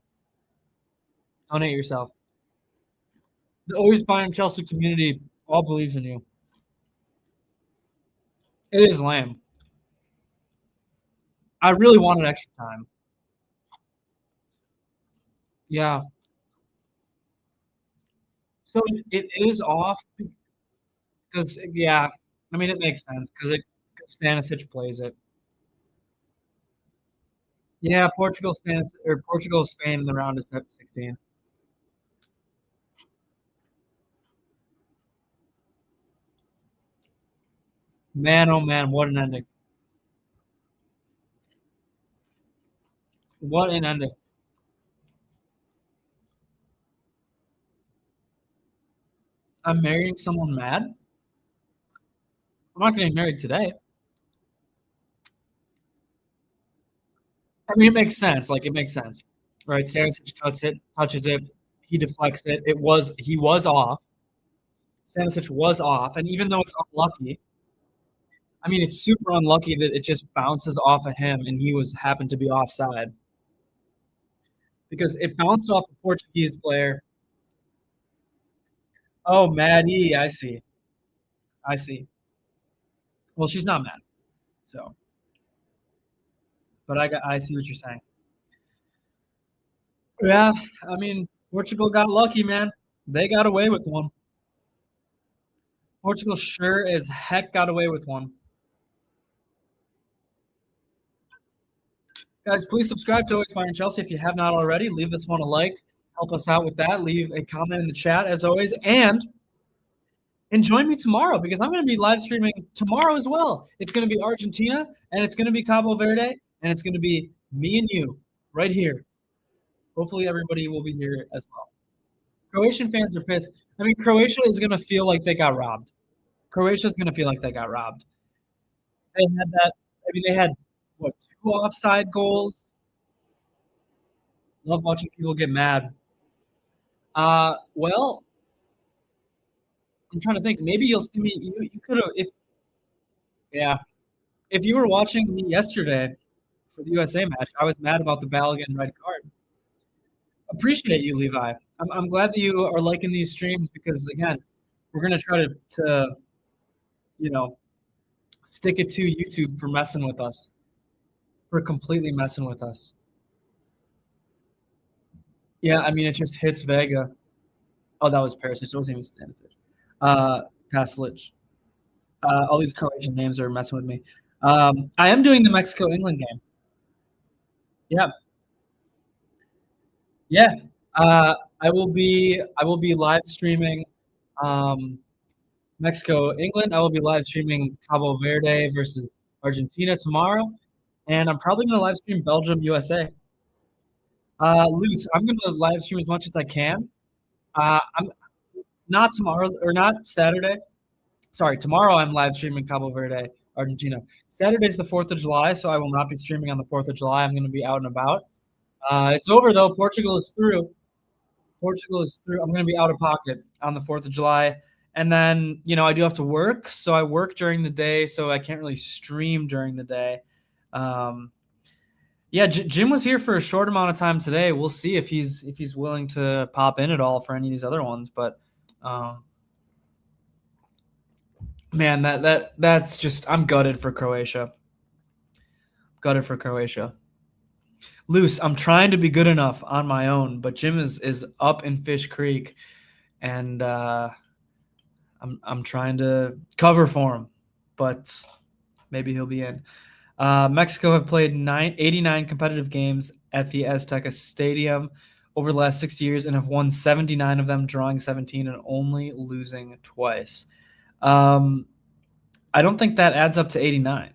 Don't hate yourself. The Always Bayern Chelsea community all believes in you. It is lame. I really wanted extra time. Yeah. So it is off because, yeah, I mean, it makes sense because Stanisic plays it. Yeah, Portugal, Spain in the round of 16. Man, oh man, what an ending. What an ending. I'm marrying someone mad? I'm not getting married today. I mean, it makes sense. Like, it makes sense. Right? Stanisic touches it. He deflects it. He was off. Stanisic was off. And even though it's unlucky, I mean, it's super unlucky that it just bounces off of him and he happened to be offside. Because it bounced off a Portuguese player. Oh, Maddie, I see. I see. Well, she's not mad. So, but I see what you're saying. Yeah, I mean, Portugal got lucky, man. They got away with one. Portugal sure as heck got away with one. Guys, please subscribe to Always Bayern Chelsea if you have not already. Leave this one a like. Help us out with that. Leave a comment in the chat as always. And join me tomorrow because I'm going to be live streaming tomorrow as well. It's going to be Argentina, and it's going to be Cabo Verde, and it's going to be me and you right here. Hopefully everybody will be here as well. Croatian fans are pissed. I mean, Croatia is going to feel like they got robbed. Croatia is going to feel like they got robbed. They had that. I mean, they had, what, 2 offside goals? Love watching people get mad. Well, I'm trying to think. Maybe you'll see me. You could have, if you were watching me yesterday for the USA match, I was mad about the Balogun red card. Appreciate you, Levi. I'm glad that you are liking these streams because, again, we're going to try to stick it to YouTube for messing with us, for completely messing with us. Yeah, I mean, it just hits Vega. Oh, that was Perisic. It wasn't even Stanisic. Paslic. All these Croatian names are messing with me. I am doing the Mexico-England game. Yeah. Yeah. I will be live streaming Mexico-England. I will be live streaming Cabo Verde versus Argentina tomorrow. And I'm probably going to live stream Belgium-USA. Luce, I'm going to live stream as much as I can. I'm not tomorrow or not Saturday. Sorry, tomorrow I'm live streaming Cabo Verde, Argentina. Saturday's the 4th of July, so I will not be streaming on the 4th of July. I'm going to be out and about. It's over, though. Portugal is through. Portugal is through. I'm going to be out of pocket on the 4th of July. And then, I do have to work. So I work during the day, so I can't really stream during the day. Yeah, Jim was here for a short amount of time today. We'll see if he's willing to pop in at all for any of these other ones. But man, that's just, I'm gutted for Croatia. Gutted for Croatia. Luce, I'm trying to be good enough on my own, but Jim is up in Fish Creek, and I'm trying to cover for him, but maybe he'll be in. Mexico have played 89 competitive games at the Azteca Stadium over the last 6 years and have won 79 of them, drawing 17 and only losing twice. I don't think that adds up to 89.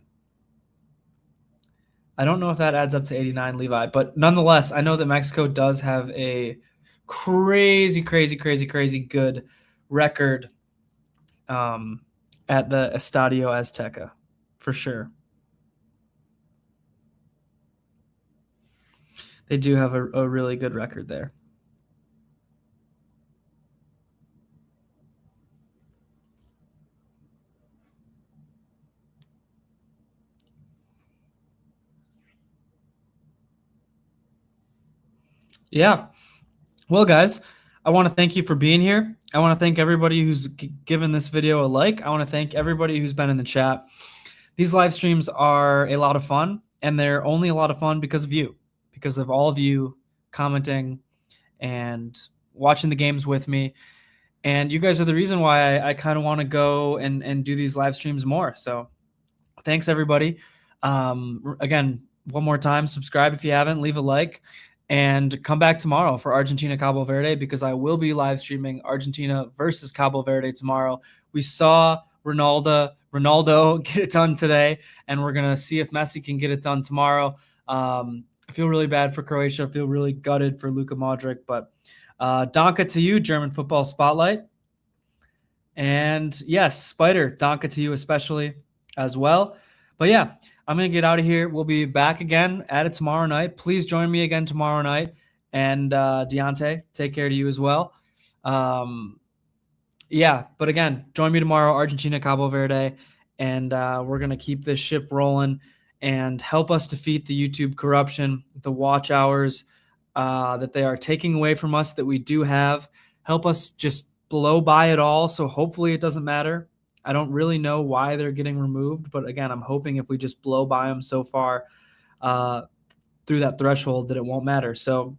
I don't know if that adds up to 89, Levi, but nonetheless, I know that Mexico does have a crazy good record at the Estadio Azteca, for sure. They do have a really good record there. Yeah. Well, guys, I want to thank you for being here. I want to thank everybody who's given this video a like. I want to thank everybody who's been in the chat. These live streams are a lot of fun, and they're only a lot of fun because of you, because of all of you commenting and watching the games with me. And you guys are the reason why I kind of want to go and do these live streams more. So thanks, everybody. Again, one more time, subscribe if you haven't, leave a like. And come back tomorrow for Argentina-Cabo Verde, because I will be live streaming Argentina versus Cabo Verde tomorrow. We saw Ronaldo get it done today, and we're going to see if Messi can get it done tomorrow. I feel really bad for Croatia. I feel really gutted for Luka Modric. But Danke to you, German Football Spotlight. And yes, Spider, Danke to you especially as well. But yeah, I'm going to get out of here. We'll be back again at it tomorrow night. Please join me again tomorrow night. And Deontay, take care to you as well. Yeah, but again, join me tomorrow, Argentina, Cabo Verde. And we're going to keep this ship rolling and help us defeat the YouTube corruption, the watch hours that they are taking away from us that we do have. Help us just blow by it all. So hopefully it doesn't matter. I don't really know why they're getting removed, but again, I'm hoping if we just blow by them so far through that threshold that it won't matter. So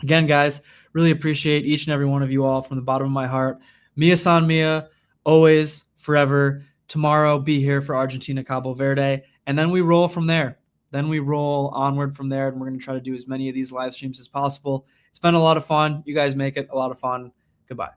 again, guys, really appreciate each and every one of you all from the bottom of my heart. Mia San Mia, always, forever. Tomorrow, be here for Argentina, Cabo Verde, and then we roll from there. Then we roll onward from there, and we're going to try to do as many of these live streams as possible. It's been a lot of fun. You guys make it a lot of fun. Goodbye.